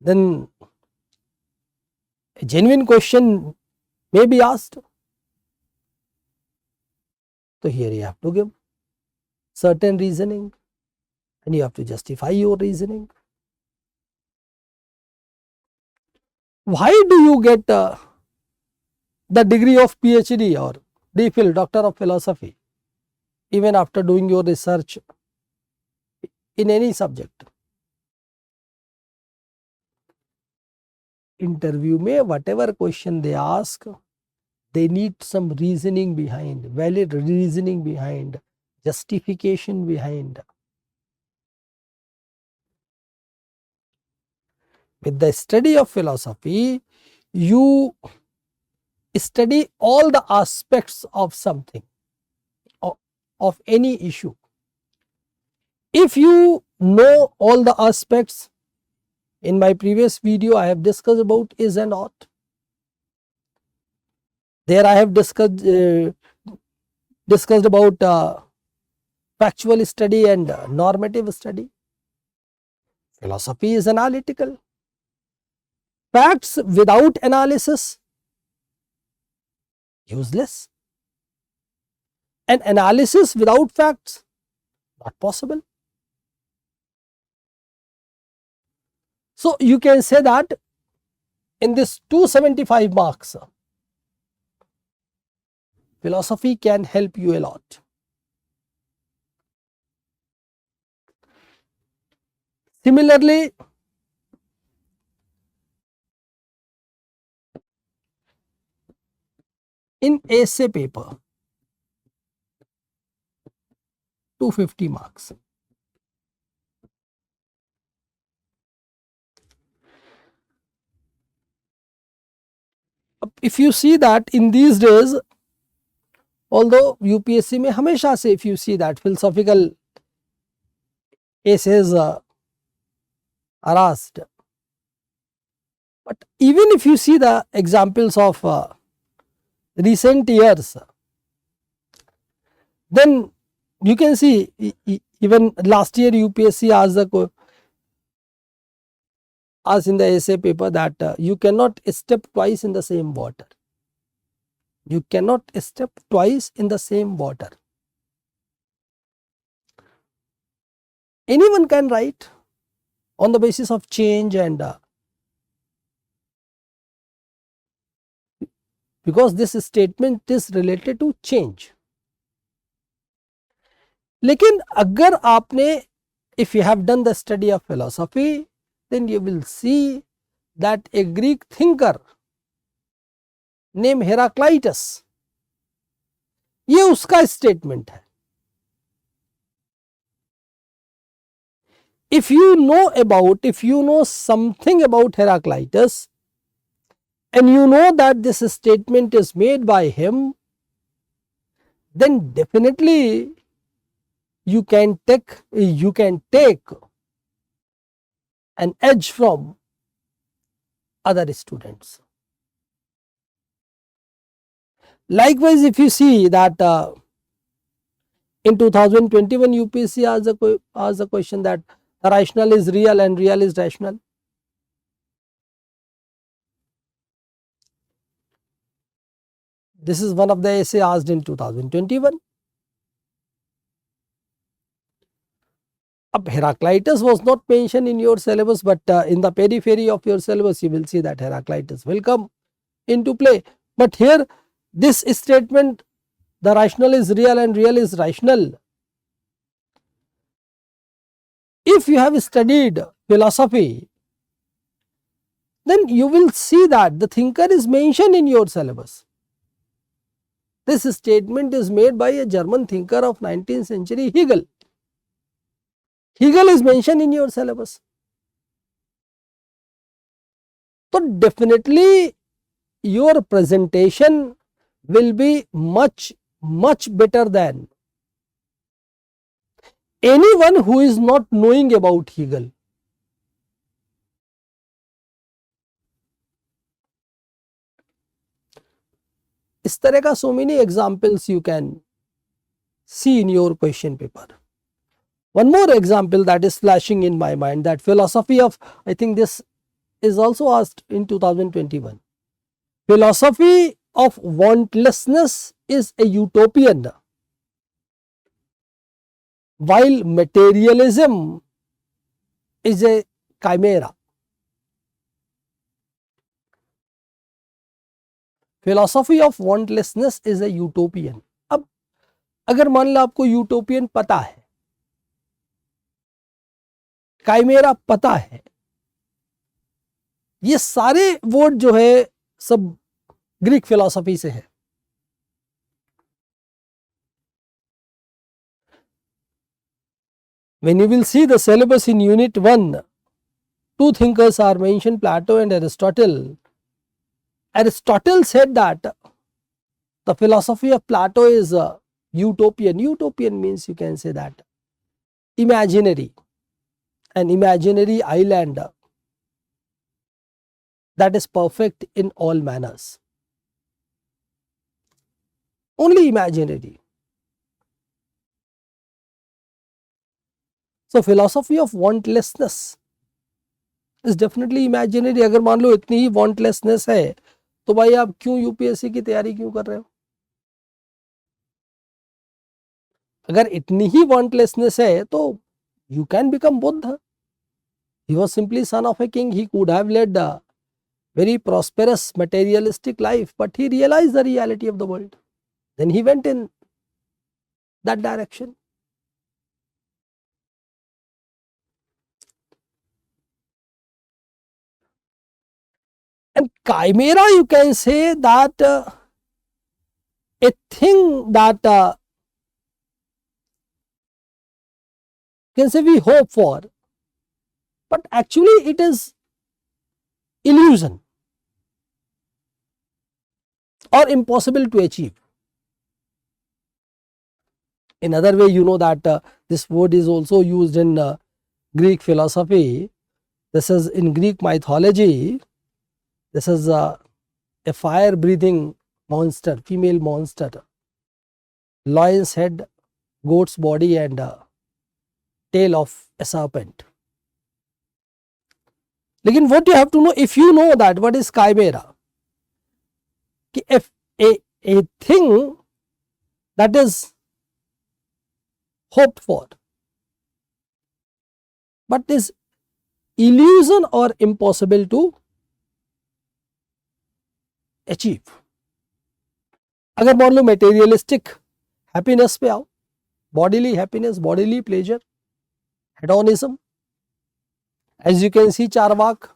Speaker 1: then a genuine question may be asked. So here you have to give certain reasoning and you have to justify your reasoning. Why do you get the degree of PhD or DPhil, Doctor of Philosophy, even after doing your research in any subject? Interview में whatever question they ask, they need some reasoning behind, valid reasoning behind, justification behind. With the study of philosophy, you study all the aspects of something, of any issue. If you know all the aspects, in my previous video I have discussed about is and ought. There I have discussed about factual study and normative study. Philosophy is analytical. Facts without analysis, useless. an analysis without facts? Not possible. So you can say that in this 275 marks, philosophy can help you a lot. Similarly, in essay paper, 250 marks. If you see that in these days, although UPSC में हमेशा से, if you see that philosophical essays are asked, but even if you see the examples of recent years, then you can see even last year UPSC asked in the essay paper that you cannot step twice in the same water. You cannot step twice in the same water. Anyone can write on the basis of change, and because this statement is related to change. लेकिन अगर आपने, if you have done the study of philosophy, then you will see that a Greek thinker named Heraclitus, ये उसका statement है. If you know something about Heraclitus, and you know that this statement is made by him, then definitely you can take an edge from other students. Likewise, if you see that in 2021 UPSC asked the question that the rational is real and real is rational. This is one of the essay asked in 2021. Heraclitus was not mentioned in your syllabus, but in the periphery of your syllabus you will see that Heraclitus will come into play. But here this statement, the rational is real and real is rational, if you have studied philosophy, then you will see that the thinker is mentioned in your syllabus. This statement is made by a German thinker of 19th century, Hegel. Hegel is mentioned in your syllabus. So definitely your presentation will be much better than anyone who is not knowing about Hegel. इस तरह का so many examples you can see in your question paper. One more example that is flashing in my mind, that philosophy of, I think this is also asked in 2021. Philosophy of wantlessness is a utopian, while materialism is a chimera. Philosophy of wantlessness is a utopian. अब अगर मान लो आपको utopian पता है, chimera पता है, ये सारे वर्ड जो है सब ग्रीक फिलॉसफी से है. When you will see the syllabus in unit 1, two thinkers are mentioned, Plato and Aristotle. Aristotle said that the philosophy of Plato is utopian. Utopian means you can say that imaginary, an imaginary island that is perfect in all manners. Only imaginary. So philosophy of wantlessness is definitely imaginary. अगर मान लो इतनी ही wantlessness है तो भाई आप क्यों UPSC की तैयारी क्यों कर रहे हो? अगर इतनी ही वांटलेसनेस है तो you can become Buddha. He was simply son of a king. He could have led a very prosperous materialistic life, but he realized the reality of the world. Then he went in that direction. And chimera, you can say that a thing that can say we hope for, but actually it is illusion or impossible to achieve. In other way, you know that this word is also used in Greek philosophy. This is in Greek mythology. This is a fire breathing monster, female monster, lion's head, goat's body and tail of a serpent. Lekin what you have to know, if you know that what is chimera, if a thing that is hoped for but is illusion or impossible to achieve. अगर मान लो materialistic happiness पे आओ, bodily happiness, bodily pleasure, hedonism, as you can see Charvak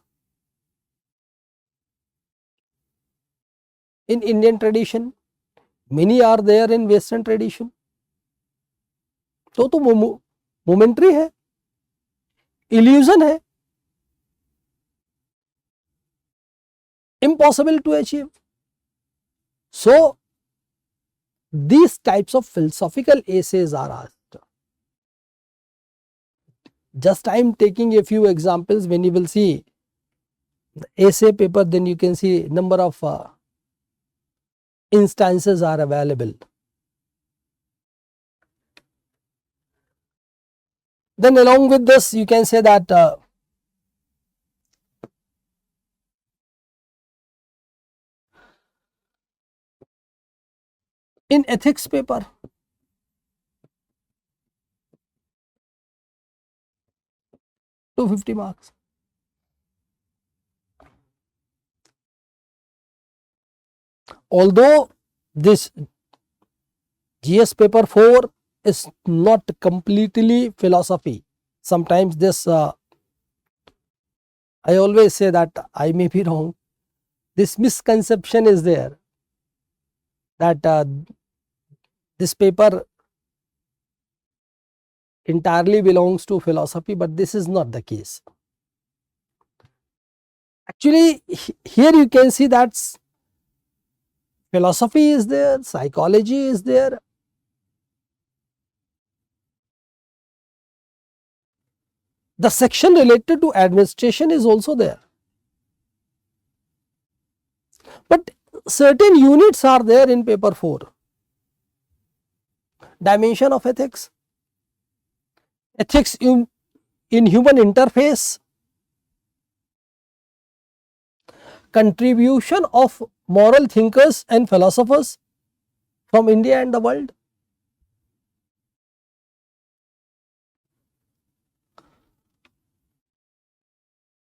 Speaker 1: in Indian tradition, many are there in Western tradition. तो momentary है, illusion है, impossible to achieve. So these types of philosophical essays are asked. Just I am taking a few examples. When you will see the essay paper, then you can see number of instances are available. Then along with this, you can say that in ethics paper, $250 marks. Although this GS paper 4 is not completely philosophy, sometimes this I always say that I may be wrong. This misconception is there that this paper entirely belongs to philosophy, but this is not the case. Actually, here you can see that philosophy is there, psychology is there. The section related to administration is also there. But certain units are there in paper 4. Dimension of ethics, ethics in human interface, contribution of moral thinkers and philosophers from India and the world.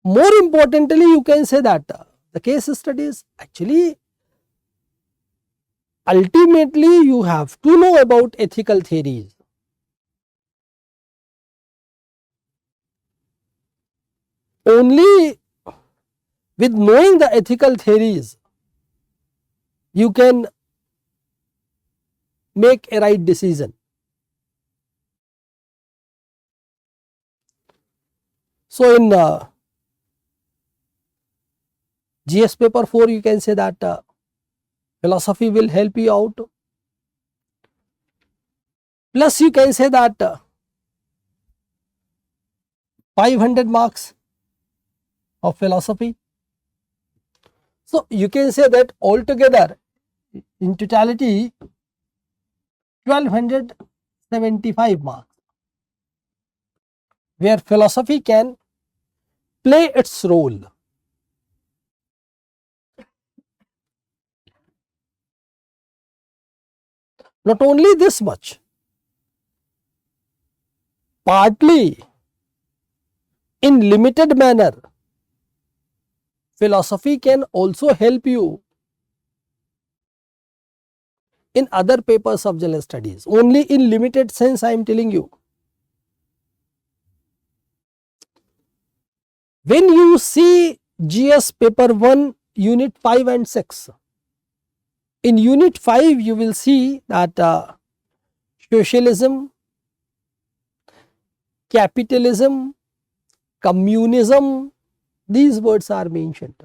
Speaker 1: More importantly, you can say that the case studies, actually ultimately you have to know about ethical theories. Only with knowing the ethical theories you can make a right decision. So in GS paper 4 you can say that philosophy will help you out. Plus you can say that 500 marks of philosophy. So you can say that altogether in totality 1275 marks, where philosophy can play its role. Not only this much, partly in limited manner, philosophy can also help you in other papers of general studies. Only in limited sense I am telling you. When you see GS paper 1 unit 5 and 6, in unit 5 you will see that socialism, capitalism, communism, these words are mentioned.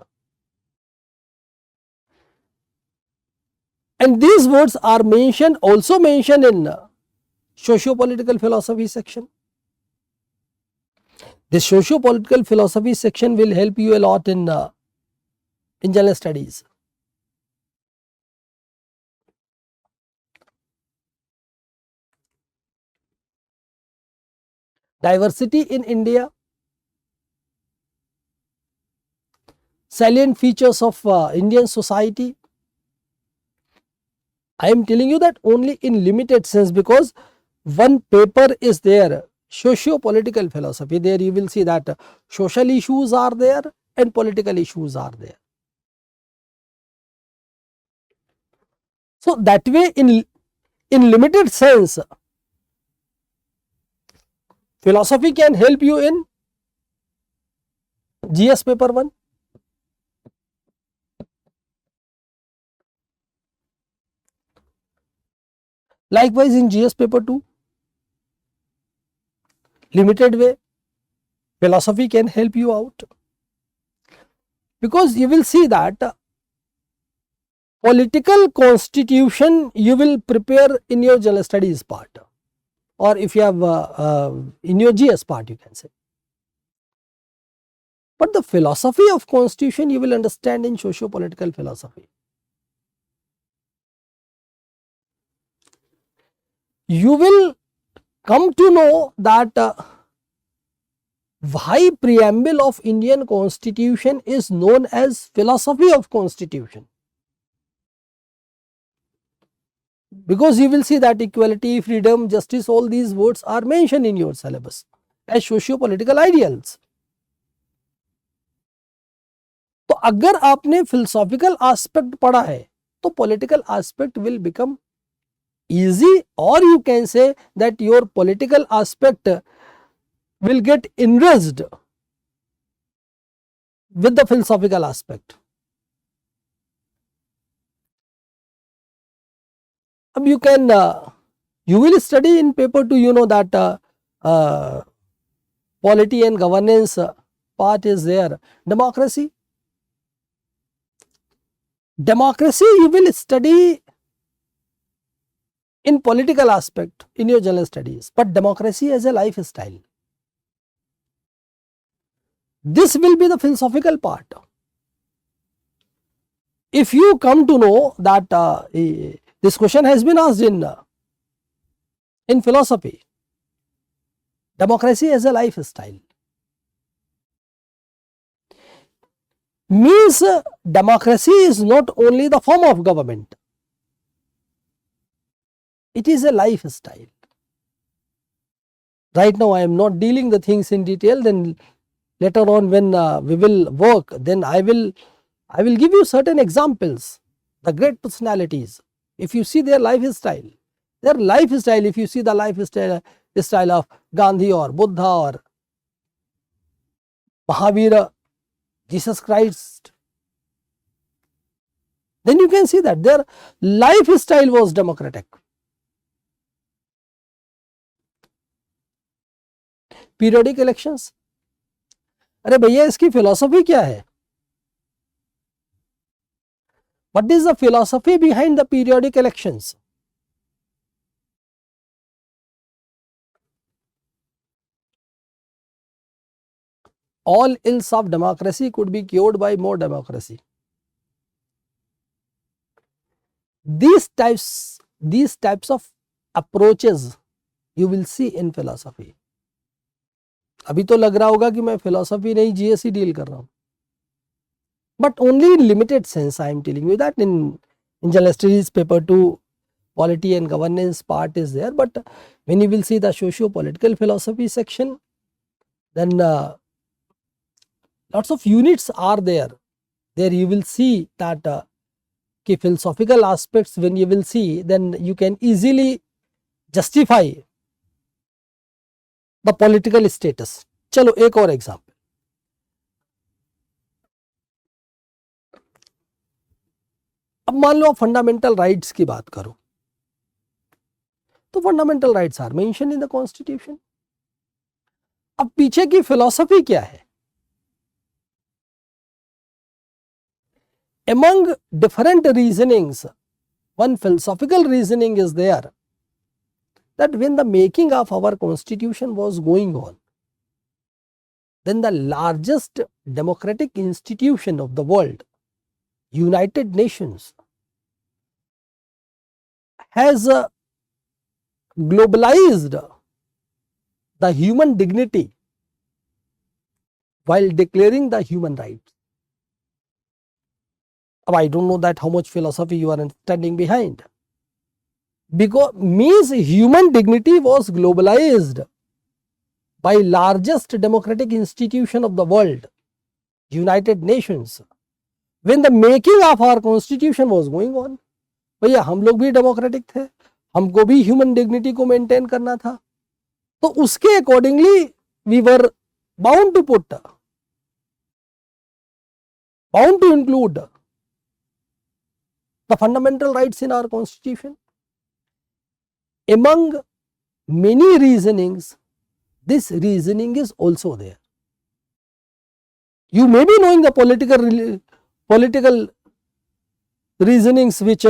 Speaker 1: And these words are mentioned, also mentioned in socio-political philosophy section. The socio-political philosophy section will help you a lot in general studies. Diversity in India, salient features of Indian society. I am telling you that only in limited sense, because one paper is there, socio-political philosophy. There you will see that social issues are there and political issues are there. So that way, in limited sense, philosophy can help you in GS paper 1. Likewise in GS paper 2, limited way, philosophy can help you out, because you will see that political constitution you will prepare in your general studies part, or if you have in your GS part you can say. But the philosophy of constitution you will understand in socio-political philosophy. You will come to know that why preamble of Indian constitution is known as philosophy of constitution. Because you will see that equality, freedom, justice, all these words are mentioned in your syllabus as socio-political ideals. तो अगर आपने philosophical aspect पढ़ा है तो political aspect will become easy, or you can say that your political aspect will get enriched with the philosophical aspect. You can you will study in paper 2, you know that polity and governance part is there. Democracy you will study in political aspect in your general studies, but democracy as a lifestyle, this will be the philosophical part. If you come to know that this question has been asked in philosophy, democracy as a lifestyle, means democracy is not only the form of government, it is a lifestyle. Right now I am not dealing the things in detail, then later on when we will work, then I will give you certain examples, the great personalities. If you see their lifestyle, if you see the lifestyle of Gandhi or Buddha or Mahavira, Jesus Christ, then you can see that their lifestyle was democratic. Periodic elections, अरे भैया इसकी philosophy क्या है? What is the philosophy behind the periodic elections? All ills of democracy could be cured by more democracy. These types of approaches you will see in philosophy. अभी तो लग रहा होगा कि मैं philosophy नहीं GS ही डील कर रहा हूँ, but only in limited sense I am telling you that in general studies paper 2 polity and governance part is there, but when you will see the socio-political philosophy section, then lots of units are there. There you will see that philosophical aspects, when you will see, then you can easily justify the political status. चलो एक और example, अब मान लो fundamental rights की बात करो, तो fundamental rights are mention in the constitution. अब पीछे की फिलॉसफी क्या है? Among different reasonings, one philosophical reasoning is there that when the making of our constitution was going on, then the largest democratic institution of the world, United Nations, has globalized the human dignity while declaring the human rights. I don't know that how much philosophy you are standing behind, because means human dignity was globalized by largest democratic institution of the world, United Nations, when the making of our constitution was going on. भैया हम लोग भी democratic थे, हमको भी human dignity को maintain करना था, तो उसके accordingly we were bound to include the fundamental rights in our constitution. Among many reasonings, this reasoning is also there. You may be knowing the political reasonings which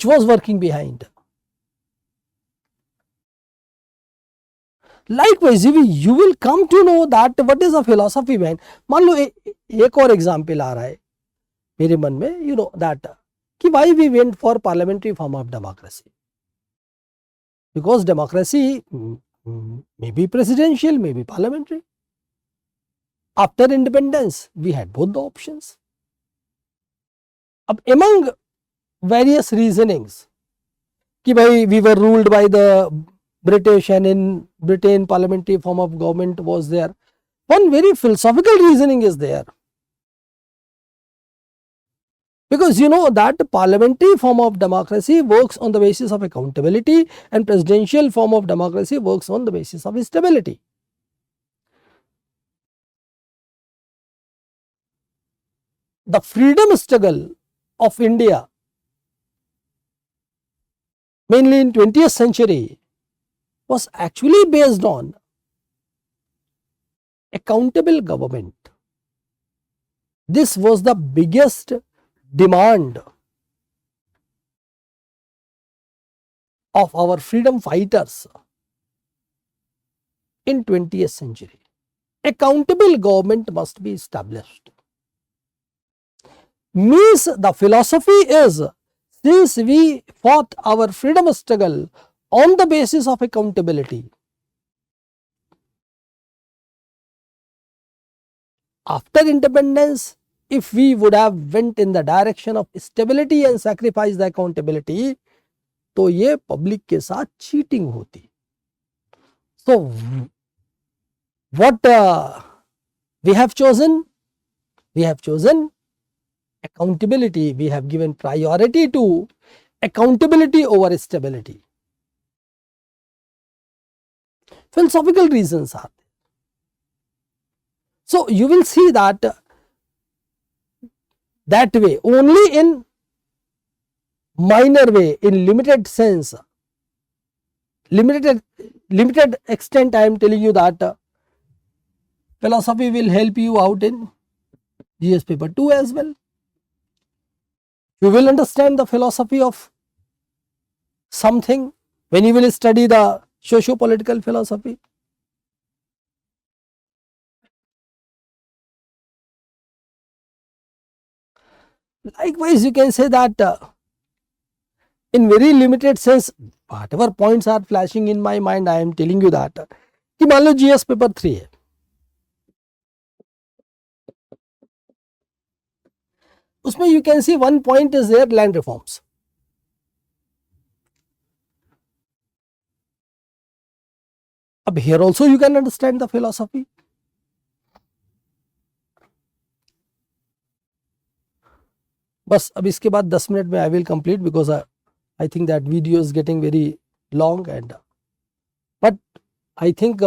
Speaker 1: was working behind. Likewise, you will come to know that what is the philosophy behind. मान लो एक और example आ रहा है मेरे मन में, you know that कि why we went for parliamentary form of democracy, because democracy may be presidential, may be parliamentary. After independence we had both the options. अब among various reasonings कि भाई we were ruled by the British and in Britain parliamentary form of government was there, one very philosophical reasoning is there. Because you know that parliamentary form of democracy works on the basis of accountability and presidential form of democracy works on the basis of stability. The freedom struggle of India, mainly in 20th century, was actually based on accountable government. This was the biggest demand of our freedom fighters in 20th century. Accountable government must be established. Means the philosophy is, since we fought our freedom struggle on the basis of accountability, after independence, if we would have went in the direction of stability and sacrificed the accountability, तो ये public के साथ cheating होती. So what we have chosen? We have chosen accountability. We have given priority to accountability over stability. Philosophical reasons are there. So you will see that way, only in minor way, in limited sense, limited extent, I am telling you that philosophy will help you out in GS paper 2 as well. You will understand the philosophy of something when you will study the socio-political philosophy. Likewise, you can say that in very limited sense, whatever points are flashing in my mind, I am telling you that कि मान लो GS paper 3 है, उसमें you can see one point is there, land reforms. अब here also you can understand the philosophy. बस अब इसके बाद 10 minute में I will complete because I think that video is getting very long, and but I think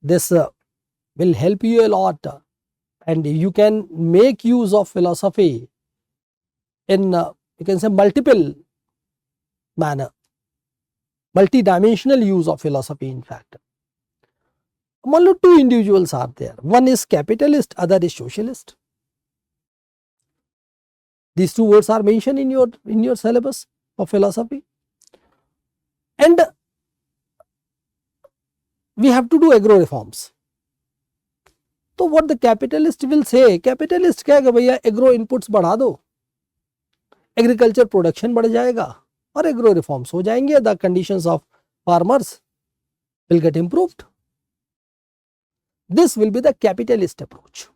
Speaker 1: this will help you a lot, and you can make use of philosophy in you can say multiple manner, multi-dimensional use of philosophy. In fact, मान लो two individuals are there, one is capitalist, other is socialist. These two words are mentioned in your syllabus of philosophy, and we have to do agro reforms. तो what the capitalist will say, capitalist कहेगा भैया agro inputs बढ़ा दो, agriculture production बढ़ जाएगा और agro reforms हो जाएंगे, the conditions of farmers will get improved. This will be the capitalist approach.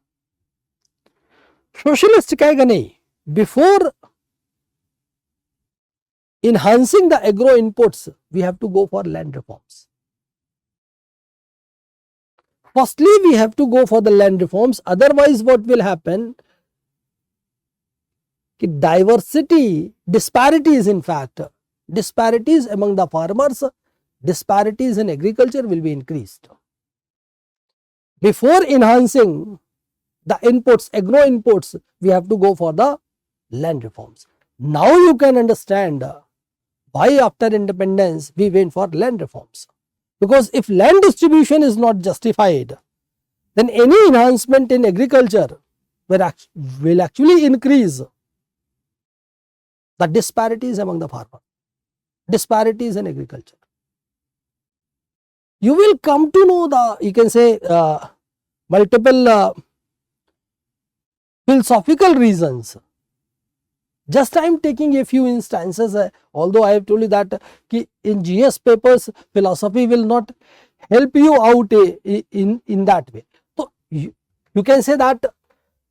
Speaker 1: Socialist कहेगा नहीं, before enhancing the agro inputs we have to go for land reforms. Firstly we have to go for the land reforms, otherwise what will happen, diversity, disparities, in fact disparities among the farmers, disparities in agriculture will be increased. Before enhancing the inputs, agro inputs, we have to go for the land reforms. Now you can understand why after independence we went for land reforms. Because if land distribution is not justified, then any enhancement in agriculture will actually increase the disparities among the farmers, disparities in agriculture. You will come to know the, you can say, multiple philosophical reasons. Just I am taking a few instances, although I have told you that in GS papers philosophy will not help you out in that way. So you can say that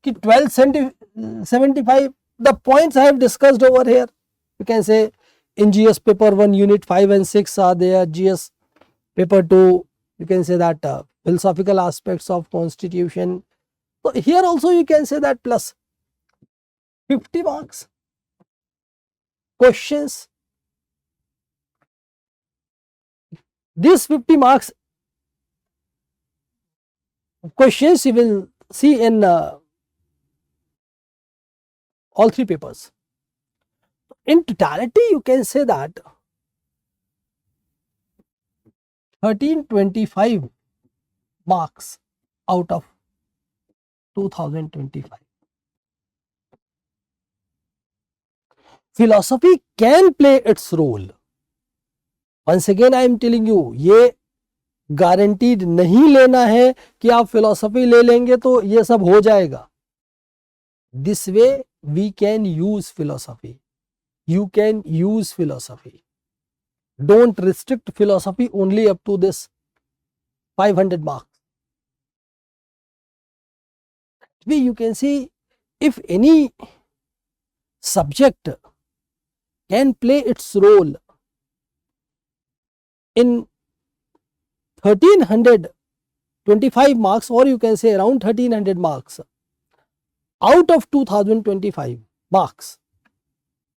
Speaker 1: 1275, the points I have discussed over here, you can say in GS paper 1 unit 5 and 6 are there, GS paper 2 you can say that philosophical aspects of constitution. So here also you can say that plus 50 marks questions. These 50 marks questions you will see in all three papers. In totality you can say that 1325 marks out of 2025. Philosophy can play its role. Once again I am telling you, ये guaranteed नहीं लेना है कि आप philosophy ले लेंगे तो ये सब हो जाएगा. This way we can use philosophy. You can use philosophy. Don't restrict philosophy only up to this 500 marks. That way you can see if any subject can play its role in 1325 marks, or you can say around 1300 marks out of 2025 marks,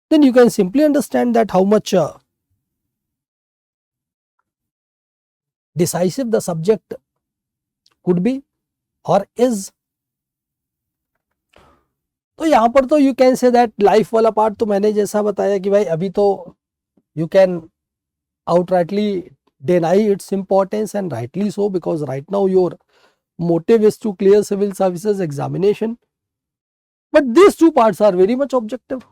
Speaker 1: then you can simply understand that how much decisive the subject could be or is. तो यहाँ पर तो you can say that life वाला part तो मैंने जैसा बताया कि भाई अभी तो you can outrightly deny its importance, and rightly so, because right now your motive is to clear civil services examination. But these two parts are very much objective.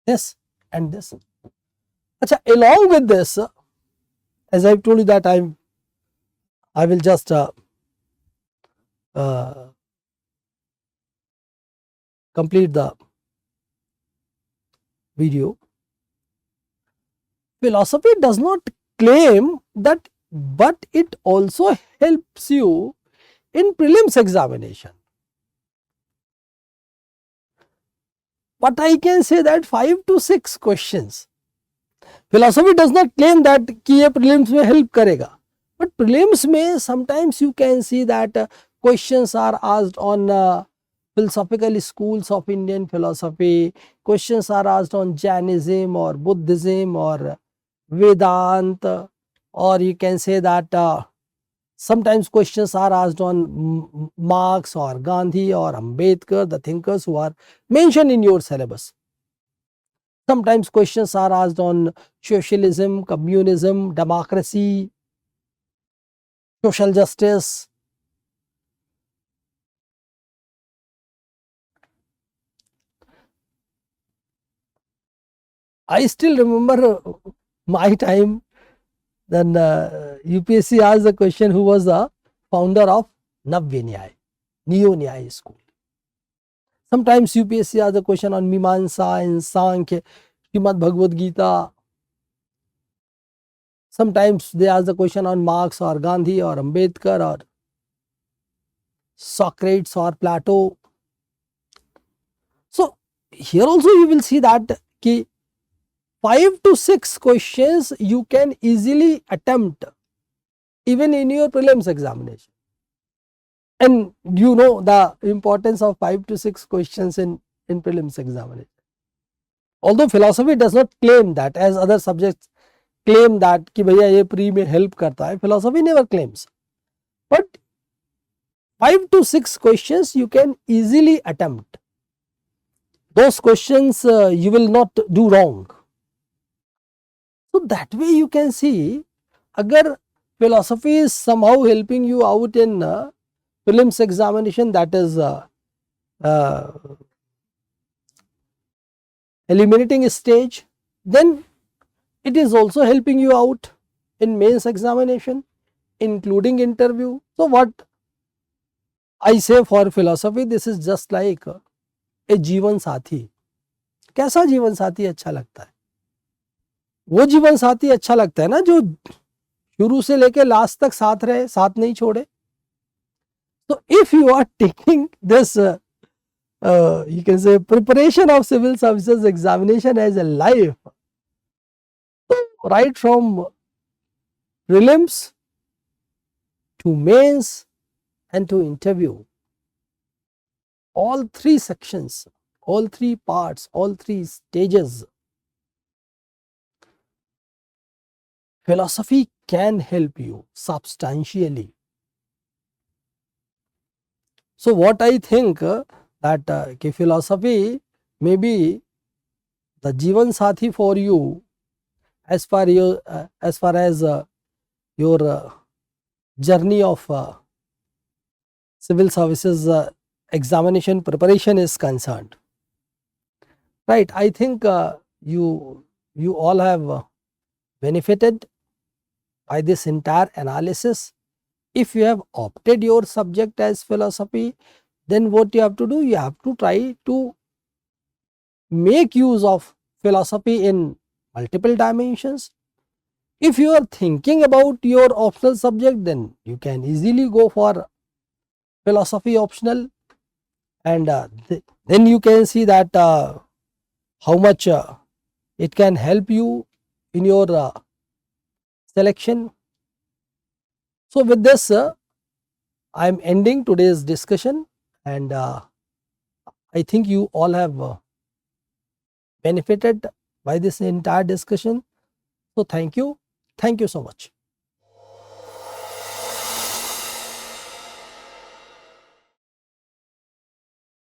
Speaker 1: This and this. Achha, along with this, as I've told you that I will just complete the video. Philosophy does not claim that, but it also helps you in prelims examination. but I can say that 5 to 6 questions. Philosophy does not claim that कि ये prelims में help करेगा, but prelims में sometimes you can see that questions are asked on philosophical schools of Indian philosophy, questions are asked on Jainism or Buddhism or Vedanta, or you can say that sometimes questions are asked on Marx or Gandhi or Ambedkar, the thinkers who are mentioned in your syllabus. Sometimes questions are asked on socialism, communism, democracy, social justice. I still remember my time, then UPSC asked the question, who was the founder of Navya Nyaya, Neo Nyaya school. Sometimes UPSC asked the question on Mimamsa and Sankhya, Srimad Bhagavad Gita. Sometimes they ask the question on Marx or Gandhi or Ambedkar or Socrates or Plato. So here also you will see that 5 to 6 questions you can easily attempt even in your prelims examination. And you know the importance of 5 to 6 questions in prelims examination. Although philosophy does not claim that, as other subjects claim that कि भैया ये pre में help करता है, philosophy never claims. But 5 to 6 questions you can easily attempt. Those questions you will not do wrong. So that way you can see, agar philosophy is somehow helping you out in prelims examination, that is eliminating stage, then it is also helping you out in mains examination, including interview. So what I say for philosophy, this is just like a जीवन साथी. कैसा जीवन साथी अच्छा लगता है? वो जीवन साथी अच्छा लगता है ना जो शुरू से लेके लास्ट तक साथ रहे, साथ नहीं छोड़े. So if you are taking this you can say preparation of civil services examination as a life, right from prelims to mains and to interview, all 3 sections, all 3 parts, all 3 stages, philosophy can help you substantially. So what I think that philosophy may be the जीवन साथी for you as far as your journey of civil services examination preparation is concerned. Right, I think you all have benefited by this entire analysis. If you have opted your subject as philosophy, then what you have to do, you have to try to make use of philosophy in multiple dimensions. If you are thinking about your optional subject, then you can easily go for philosophy optional, and then you can see that how much it can help you in your selection. So with this I am ending today's discussion, and I think you all have benefited by this entire discussion. So thank you so much.